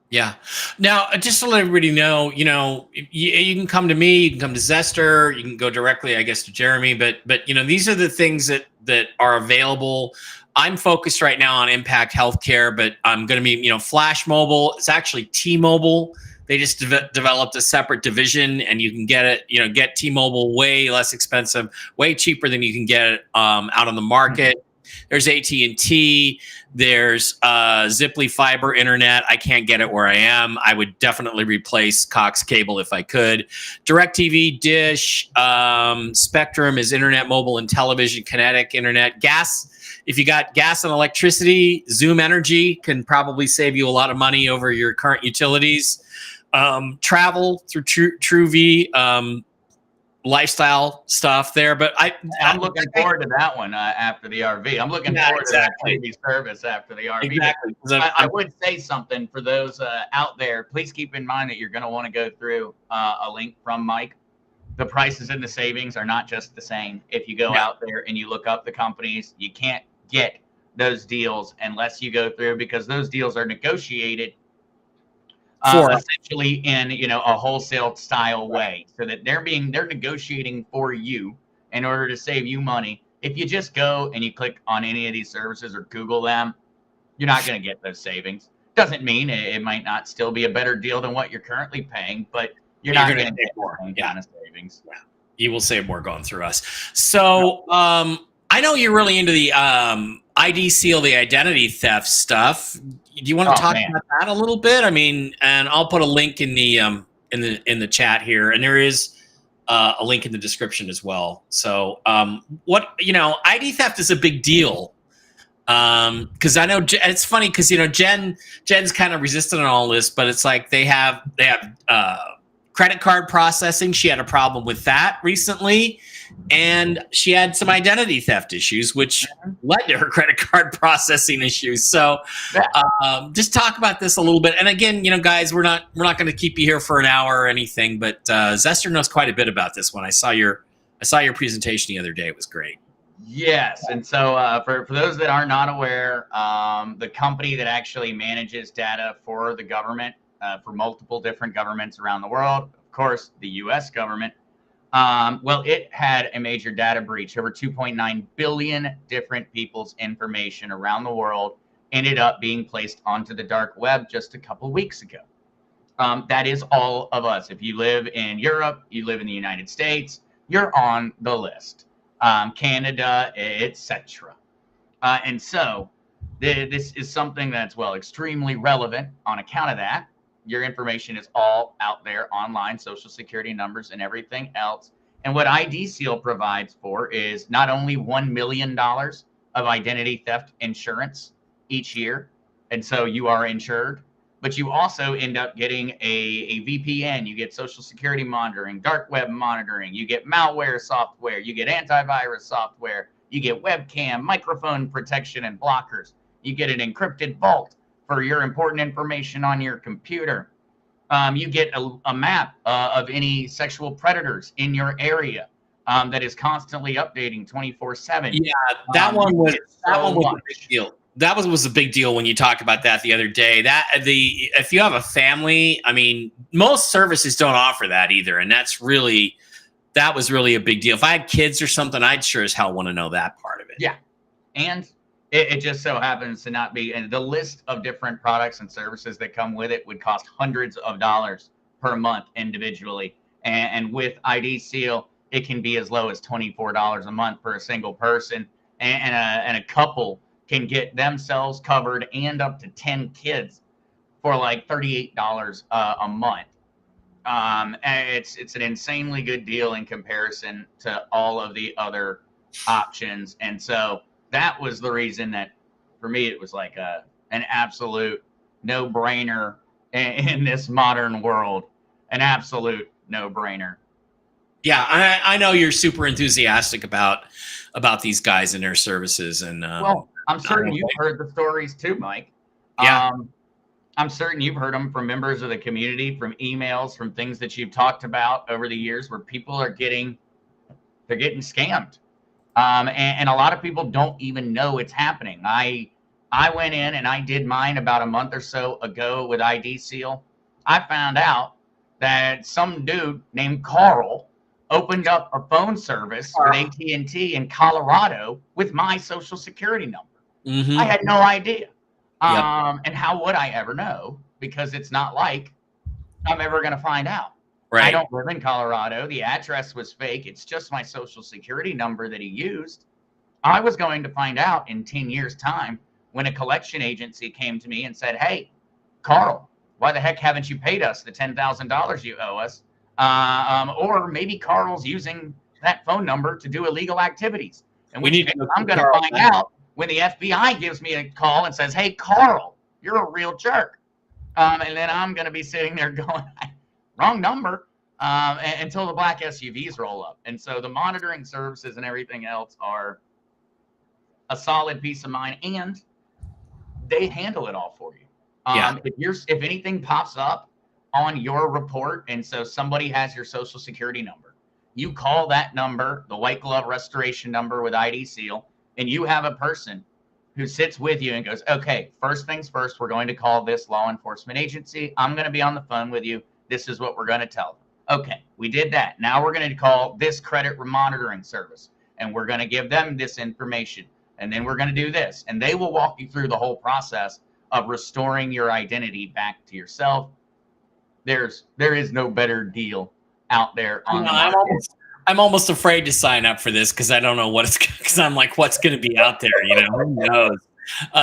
Yeah. Now, just to let everybody know, you can come to me, you can come to Zester, you can go directly, I guess, to Jeremy, but these are the things that are available. I'm focused right now on Impact Healthcare, but I'm going to be, Flash Mobile. It's actually T-Mobile. They just developed a separate division, and you can get it, get T-Mobile way less expensive, way cheaper than you can get it out on the market. There's AT&T. There's Ziply fiber internet. I can't get it where I am. I would definitely replace Cox cable if I could. DirecTV, Dish, Spectrum is internet, mobile, and television. Kinetic internet. Gas. If you got gas and electricity, Zoom Energy can probably save you a lot of money over your current utilities. Travel through TrueV. Lifestyle stuff there, but I'm looking forward to that one after the RV. I'm looking forward to that TV service after the RV. Exactly. I would say something for those out there. Please keep in mind that you're going to want to go through a link from Mike. The prices and the savings are not just the same. If you go out there and you look up the companies, you can't get those deals unless you go through, because those deals are negotiated essentially in a wholesale style way, so that they're negotiating for you in order to save you money. If you just go and you click on any of these services or Google them, you're not going to get those savings. Doesn't mean it might not still be a better deal than what you're currently paying, but you're not going to get more kind of savings. Yeah. You will save more going through us. So I know you're really into the ID seal, the identity theft stuff. Do you want to talk about that a little bit? I mean, and I'll put a link in the chat here, and there is a link in the description as well. So, ID theft is a big deal. Because I know it's funny because Jen's kind of resistant on all this, but it's like they have credit card processing. She had a problem with that recently, and she had some identity theft issues, which led to her credit card processing issues. So, just talk about this a little bit. And again, guys, we're not going to keep you here for an hour or anything, but Zester knows quite a bit about this one. I saw your presentation the other day. It was great. Yes, and so for those that are not aware, the company that actually manages data for the government, for multiple different governments around the world, of course, the U.S. government, it had a major data breach. Over 2.9 billion different people's information around the world ended up being placed onto the dark web just a couple weeks ago. That is all of us. If you live in Europe, you live in the United States, you're on the list. Canada, etc. And so this is something that's, extremely relevant on account of that. Your information is all out there online, social security numbers and everything else. And what ID Seal provides for is not only $1 million of identity theft insurance each year, and so you are insured, but you also end up getting a VPN. You get social security monitoring, dark web monitoring, you get malware software, you get antivirus software, you get webcam, microphone protection and blockers. You get an encrypted vault for your important information on your computer. You get a map of any sexual predators in your area that is constantly updating 24/7. Yeah, that one was a big deal. That was a big deal when you talked about that the other day. If you have a family, I mean, most services don't offer that either, and that was really a big deal. If I had kids or something, I'd sure as hell want to know that part of it. Yeah, and it just so happens to not be, and the list of different products and services that come with it would cost hundreds of dollars per month individually, and with ID Seal, it can be as low as $24 a month for a single person, and a couple can get themselves covered and up to 10 kids for like $38 a month. And it's an insanely good deal in comparison to all of the other options. And so that was the reason that for me, it was like an absolute no-brainer in this modern world, an absolute no-brainer. Yeah, I know you're super enthusiastic about these guys and their services, and I'm certain you've heard the stories too, Mike. Yeah. I'm certain you've heard them from members of the community, from emails, from things that you've talked about over the years, where people are getting scammed. And a lot of people don't even know it's happening. I went in and I did mine about a month or so ago with ID Seal. I found out that some dude named Carl opened up a phone service with AT&T in Colorado with my social security number. I had no idea. And how would I ever know? Because it's not like I'm ever going to find out. Right. I don't live in Colorado. The address was fake. It's just my social security number that he used. I was going to find out in 10 years' time when a collection agency came to me and said, hey, Carl, why the heck haven't you paid us the $10,000 you owe us? Or maybe Carl's using that phone number to do illegal activities. And We need to I'm going to find out when the FBI gives me a call and says, hey, Carl, you're a real jerk. And then I'm going to be sitting there going, wrong number, until the black SUVs roll up. And so the monitoring services and everything else are a solid peace of mind, and they handle it all for you. If anything pops up on your report, and so somebody has your social security number, you call that number, the white glove restoration number with ID Seal, and you have a person who sits with you and goes, okay, first things first, we're going to call this law enforcement agency. I'm going to be on the phone with you. This is what we're going to tell them. Okay, we did that. Now we're going to call this credit monitoring service, and we're going to give them this information. And then we're going to do this. And they will walk you through the whole process of restoring your identity back to yourself. There is no better deal out there on the market. I'm almost afraid to sign up for this because I don't know because I'm like, what's going to be out there? Who knows?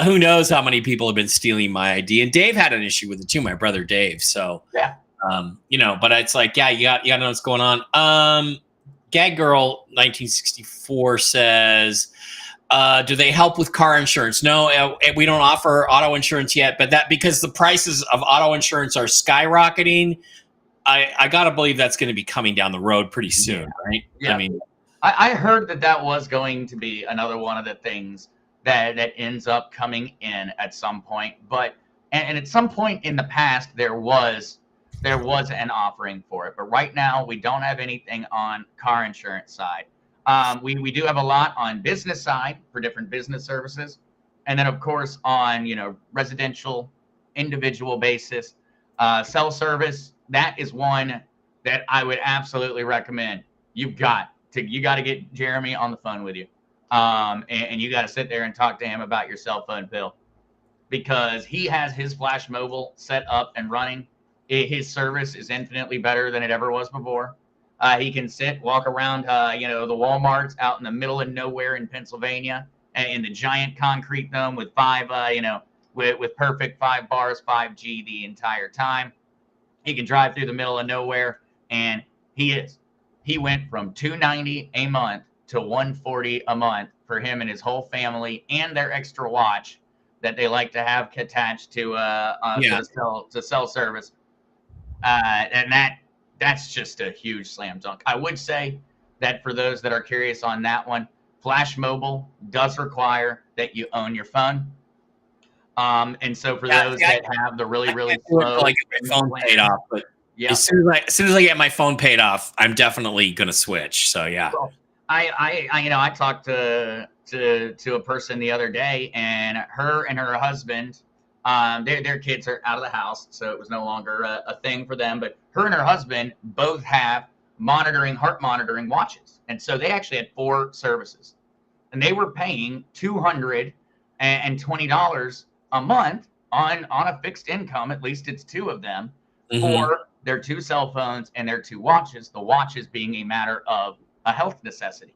Who knows how many people have been stealing my ID? And Dave had an issue with it too, my brother Dave. So yeah, but it's like, yeah, you got to know what's going on. Gag Girl 1964 says, do they help with car insurance? No, we don't offer auto insurance yet, but that because the prices of auto insurance are skyrocketing. I gotta believe that's going to be coming down the road pretty soon, right? Yeah. I mean, I heard that was going to be another one of the things that ends up coming in at some point. But and at some point in the past, there was an offering for it, but right now we don't have anything on car insurance side. We do have a lot on business side for different business services, and then of course on residential, individual basis, cell service. That is one that I would absolutely recommend. You got to get Jeremy on the phone with you, and you got to sit there and talk to him about your cell phone bill, because he has his Flash Mobile set up and running. His service is infinitely better than it ever was before. He can walk around, the Walmarts out in the middle of nowhere in Pennsylvania, in the giant concrete dome with with perfect 5 bars, 5G the entire time. He can drive through the middle of nowhere, and he went from $290 a month to $140 a month for him and his whole family, and their extra watch that they like to have attached to cell service. And that's just a huge slam dunk. I would say that for those that are curious on that one, Flash Mobile does require that you own your phone. And so for those that have the really slow, I get my phone paid off, but as soon as I get my phone paid off, I'm definitely going to switch. So yeah, well, I talked to a person the other day, and her husband, their kids are out of the house, so it was no longer a thing for them. But her and her husband both have heart monitoring watches, and so they actually had 4 services, and they were paying $220 a month on a fixed income. At least it's 2 of them for their 2 cell phones and their 2 watches. The watches being a matter of a health necessity.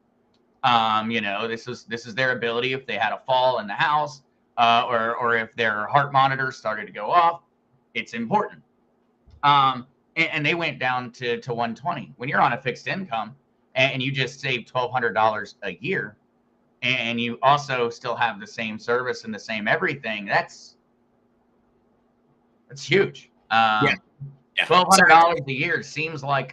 This is their ability if they had a fall in the house, or if their heart monitor started to go off. It's important. And they went down to $120. When you're on a fixed income and you just save $1,200 a year, and you also still have the same service and the same everything, that's huge. $1,200 a year seems like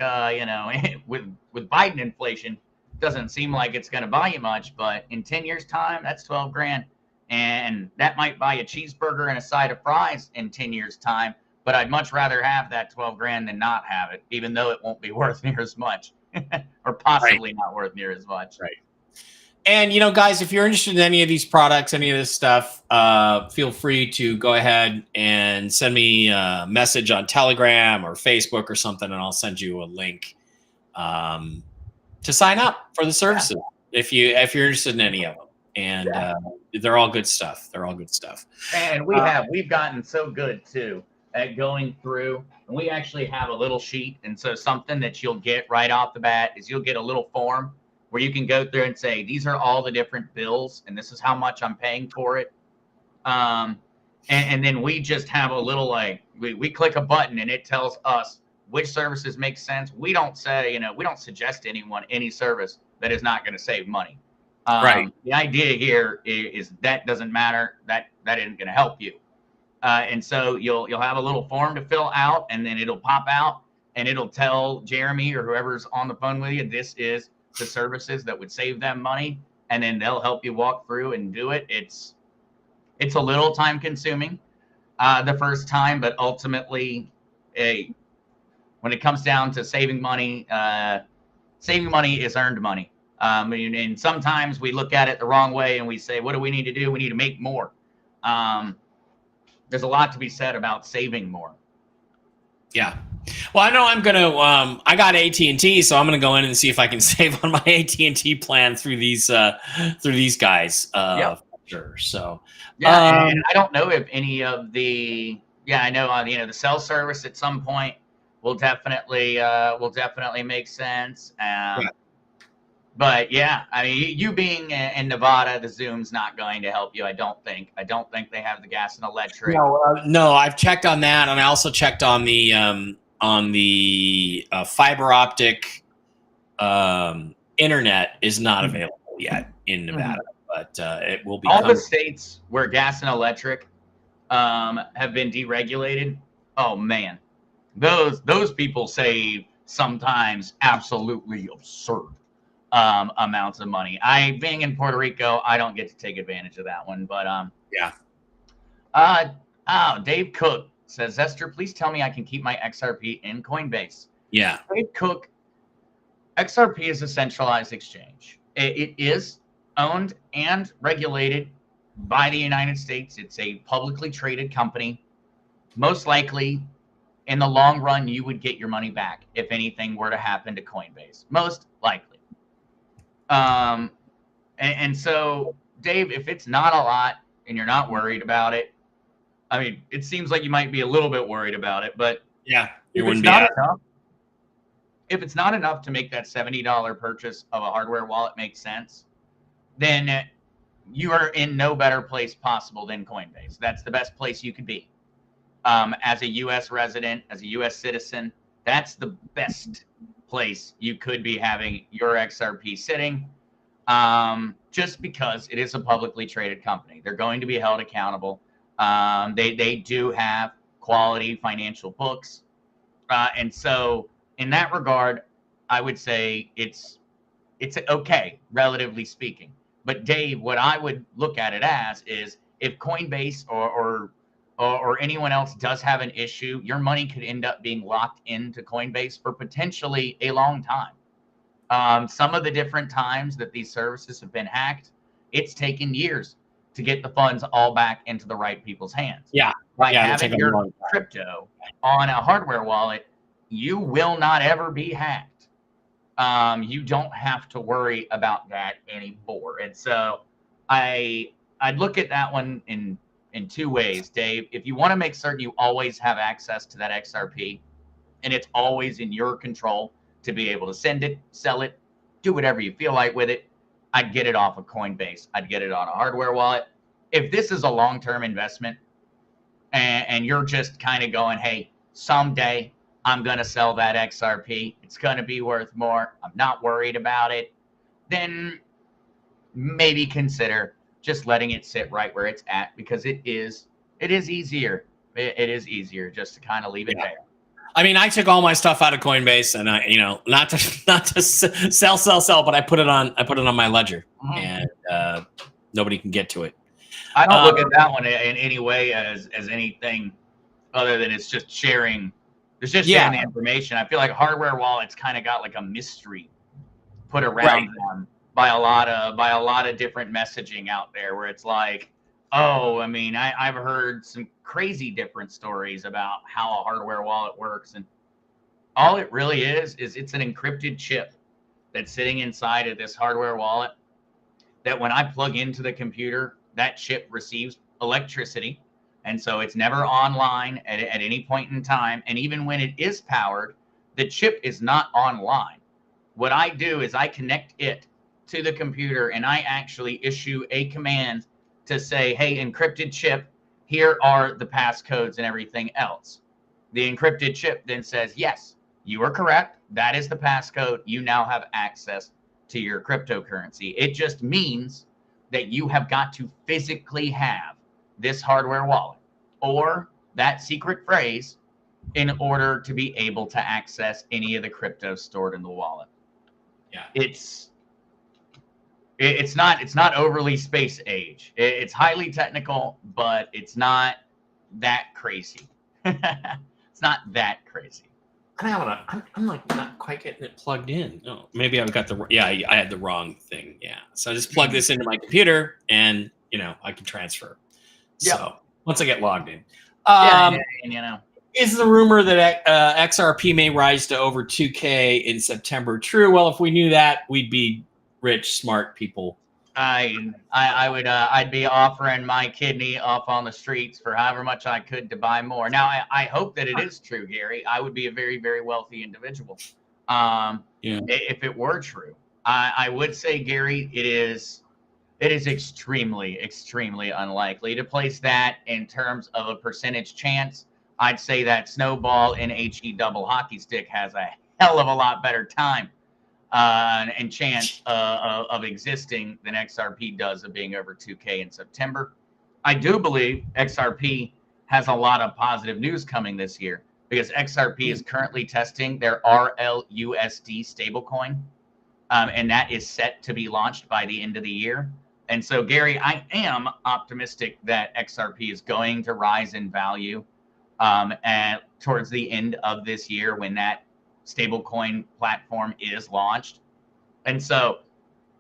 with Biden inflation, doesn't seem like it's going to buy you much, but in 10 years time, that's 12 grand. And that might buy a cheeseburger and a side of fries in 10 years time, but I'd much rather have that 12 grand than not have it, even though it won't be worth near as much or possibly not worth near as much. Right. And, guys, if you're interested in any of these products, any of this stuff, feel free to go ahead and send me a message on Telegram or Facebook or something, and I'll send you a link to sign up for the services if you're interested in any of them. And they're all good stuff. They're all good stuff. And we've gotten so good too at going through, and we actually have a little sheet. And so something that you'll get right off the bat is you'll get a little form where you can go through and say, these are all the different bills, and this is how much I'm paying for it. And then we just have a little, like, we click a button and it tells us which services make sense. We don't say, we don't suggest to anyone any service that is not going to save money. Right. The idea here is that doesn't matter. That isn't going to help you. And so you'll have a little form to fill out, and then it'll pop out and it'll tell Jeremy or whoever's on the phone with you, this is the services that would save them money. And then they'll help you walk through and do it. It's a little time consuming the first time, but ultimately, when it comes down to saving money is earned money. And sometimes we look at it the wrong way and we say, what do we need to do? We need to make more. There's a lot to be said about saving more. Yeah. Well, I know I'm going to, I got AT&T, so I'm going to go in and see if I can save on my AT&T plan through these guys. For sure. So, and I don't know if any of the, I know, the cell service at some point will definitely make sense. But I mean, you being in Nevada, the Zoom's not going to help you. I don't think they have the gas and electric. No, I've checked on that, and I also checked on the fiber optic internet is not available yet in Nevada, but it will be. All the states where gas and electric have been deregulated. Oh man, those people save sometimes absolutely absurd amounts of money. Being in Puerto Rico, I don't get to take advantage of that one, but Dave Cook says, Zester, please tell me I can keep my XRP in Coinbase. Yeah. Dave Cook, XRP is a centralized exchange. It is owned and regulated by the United States. It's a publicly traded company. Most likely, in the long run, you would get your money back if anything were to happen to Coinbase. Most likely. And so, Dave, if it's not a lot and you're not worried about it, I mean, it seems like you might be a little bit worried about it, but if it's not enough to make that $70 purchase of a hardware wallet make sense, then you are in no better place possible than Coinbase. That's the best place you could be. As a U.S. resident, as a U.S. citizen, that's the best place you could be having your XRP sitting, just because it is a publicly traded company. They're going to be held accountable. They do have quality financial books. And so in that regard, I would say it's okay, relatively speaking. But Dave, what I would look at it as is if Coinbase or anyone else does have an issue, your money could end up being locked into Coinbase for potentially a long time. Some of the different times that these services have been hacked, it's taken years to get the funds all back into the right people's hands. By having your crypto on a hardware wallet, you will not ever be hacked. You don't have to worry about that anymore. And so I'd look at that one in two ways, Dave. If you want to make certain you always have access to that XRP and it's always in your control to be able to send it, sell it, do whatever you feel like with it, I'd get it off of Coinbase. I'd get it on a hardware wallet. If this is a long-term investment and you're just kind of going, hey, someday I'm going to sell that XRP, it's going to be worth more, I'm not worried about it, then maybe consider just letting it sit right where it's at, because it is easier. It is easier just to kind of leave it there. I mean, I took all my stuff out of Coinbase, and I, not to sell, but I put it on my ledger, and nobody can get to it. I don't look at that one in any way as anything other than it's just sharing. It's just sharing the information. I feel like hardware wallets kind of got like a mystery put around them by a lot of different messaging out there, where it's like, oh, I mean, I've heard some crazy different stories about how a hardware wallet works, and all it really is it's an encrypted chip that's sitting inside of this hardware wallet that when I plug into the computer, that chip receives electricity. And so it's never online at any point in time. And even when it is powered, the chip is not online. What I do is I connect it to the computer and I actually issue a command to say, hey, encrypted chip, here are the passcodes and everything else. The encrypted chip then says, yes, you are correct. That is the passcode. You now have access to your cryptocurrency. It just means that you have got to physically have this hardware wallet or that secret phrase in order to be able to access any of the crypto stored in the wallet. Yeah. It's not overly space age. It's highly technical, but it's not that crazy. It's not that crazy. I'm like not quite getting it plugged in. No, maybe I've got I had the wrong thing. Yeah. So I just plug this into my computer and, I can transfer. Yep. So once I get logged in, and is the rumor that XRP may rise to over 2K in September true? Well, if we knew that, we'd be rich, smart people. I'd be offering my kidney up on the streets for however much I could to buy more. Now, I hope that it is true, Gary. I would be a very, very wealthy individual. If it were true, I would say, Gary, it is extremely, extremely unlikely. To place that in terms of a percentage chance, I'd say that Snowball in HE double hockey stick has a hell of a lot better time and chance of existing than XRP does of being over 2K in September. I do believe XRP has a lot of positive news coming this year because XRP is currently testing their RLUSD stablecoin, and that is set to be launched by the end of the year. And so, Gary, I am optimistic that XRP is going to rise in value and towards the end of this year when that stablecoin platform is launched. And so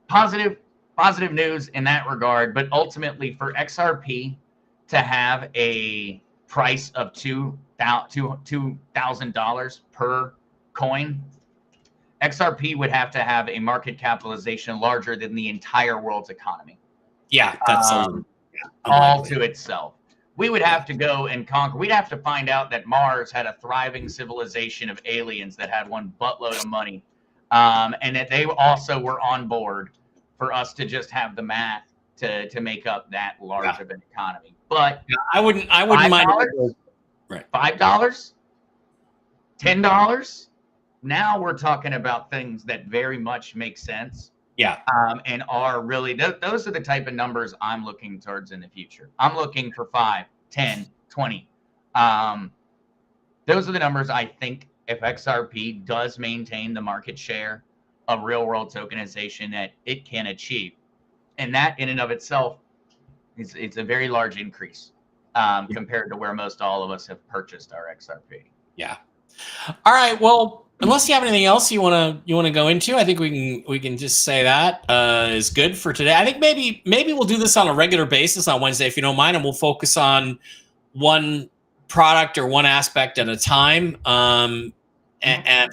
positive news in that regard, but ultimately for XRP to have a price of $2,000 per coin, XRP would have to have a market capitalization larger than the entire world's economy. Yeah, that's all to itself. We would have to go and conquer. We'd have to find out that Mars had a thriving civilization of aliens that had one buttload of money, and that they also were on board for us to just have the math to make up that large of an economy. But I wouldn't mind. Right. $5, $10. Now we're talking about things that very much make sense. Yeah. And are really, those are the type of numbers I'm looking towards in the future. I'm looking for 5, 10, 20. Those are the numbers I think if XRP does maintain the market share of real world tokenization that it can achieve. And that in and of itself, it's a very large increase compared to where most all of us have purchased our XRP. Yeah. All right. Well, unless you have anything else you want to go into, I think we can just say that is good for today. I think maybe we'll do this on a regular basis on Wednesday, if you don't mind, and we'll focus on one product or one aspect at a time, and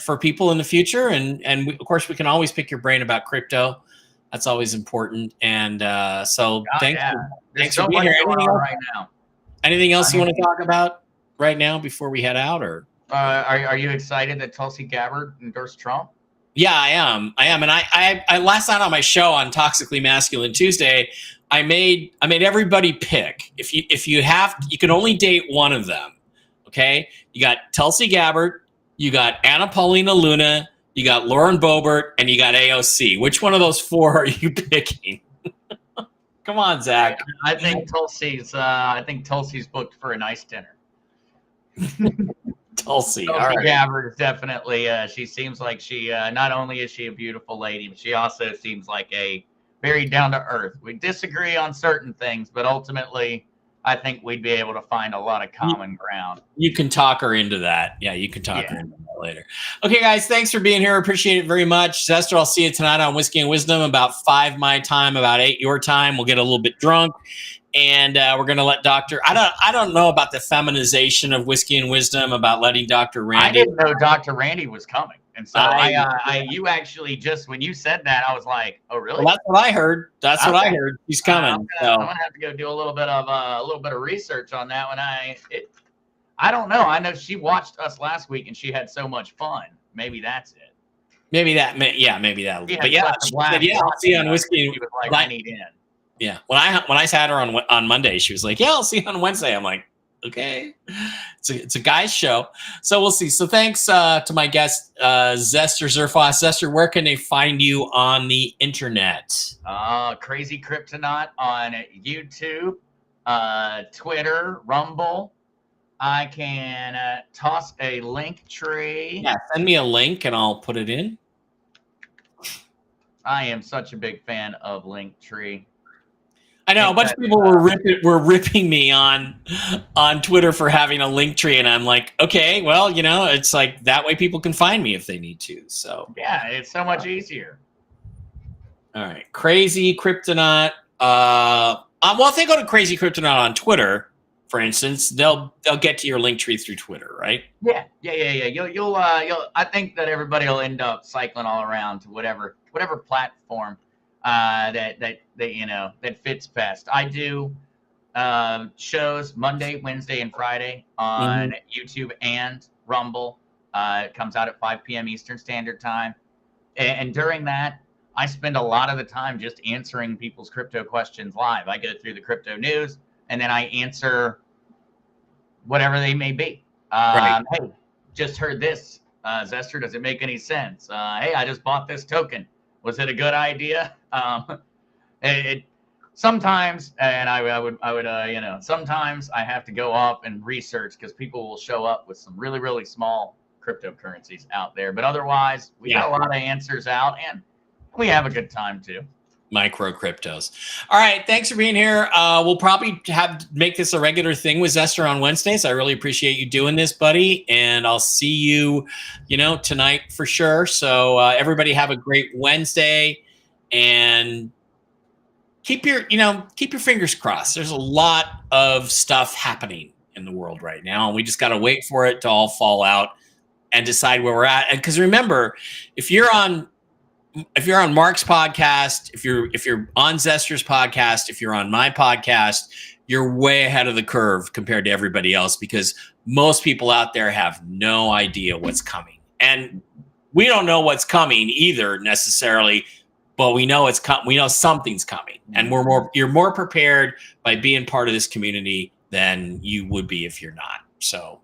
for people in the future. And of course, we can always pick your brain about crypto. That's always important. And so thanks for being here. Anything else you want to talk about right now before we head out, or? Are you excited that Tulsi Gabbard endorsed Trump? Yeah, I am. And I last night on my show on Toxically Masculine Tuesday, I made everybody pick. If you can only date one of them. Okay, you got Tulsi Gabbard, you got Anna Paulina Luna, you got Lauren Boebert, and you got AOC. Which one of those four are you picking? Come on, Zach. I think Tulsi's booked for a nice dinner. Tulsi right. Gabbard is definitely. She seems like she not only is she a beautiful lady, but she also seems like a very down to earth. We disagree on certain things, but ultimately, I think we'd be able to find a lot of common ground. You can talk her into that. Yeah, you can talk her Yeah. into that later. Okay, guys, thanks for being here. Appreciate it very much. Zester, I'll see you tonight on Whiskey and Wisdom, about 5 my time, about 8 your time. We'll get a little bit drunk, and we're going to let I don't know about the feminization of Whiskey and Wisdom, about letting Dr. Randy. I didn't know Dr. Randy was coming. And so you actually just, when you said that, I was like, oh, really? Well, that's what I heard. That's what I heard. He's coming. I'm gonna have to go do a little bit of research on that one. I don't know. I know she watched us last week and she had so much fun. Maybe that's it. Maybe that. But yeah, she said, yeah, I'll see you on Whiskey. She was like, I need in. Yeah. When I had her on Monday, she was like, yeah, I'll see you on Wednesday. I'm like, okay. It's a guy's show. So we'll see. So thanks to my guest, Zester Zerfoss. Zester, where can they find you on the internet? Crazy Kryptonaut on YouTube, Twitter, Rumble. I can toss a link tree. Yeah, send me a link and I'll put it in. I am such a big fan of Linktree. I know a bunch of people were ripping me on Twitter for having a link tree, and I'm like, okay, well, it's like that way people can find me if they need to. So yeah, it's so much easier. All right, Crazy Kryptonaut. Well, if they go to Crazy Kryptonaut on Twitter, for instance, they'll get to your link tree through Twitter, right? Yeah. You'll I think that everybody will end up cycling all around to whatever platform that fits best. I do shows Monday, Wednesday, and Friday on YouTube and Rumble. It comes out at 5 p.m. Eastern Standard Time, and during that, I spend a lot of the time just answering people's crypto questions live. I go through the crypto news, and then I answer whatever they may be. Right. Hey, just heard this. Zester, does it make any sense? Hey, I just bought this token. Was it a good idea? It sometimes, and I would sometimes I have to go up and research because people will show up with some really, really small cryptocurrencies out there. But otherwise, we got a lot of answers out, and we have a good time too. Micro cryptos. All right. Thanks for being here. We'll probably make this a regular thing with Zester on Wednesdays. I really appreciate you doing this, buddy. And I'll see you, tonight for sure. So everybody have a great Wednesday, and keep your fingers crossed. There's a lot of stuff happening in the world right now, and we just got to wait for it to all fall out and decide where we're at. And because remember, if you're on Mark's podcast, if you're on Zester's podcast, if you're on my podcast, you're way ahead of the curve compared to everybody else, because most people out there have no idea what's coming. And we don't know what's coming either necessarily, but we know we know something's coming. And you're more prepared by being part of this community than you would be if you're not. So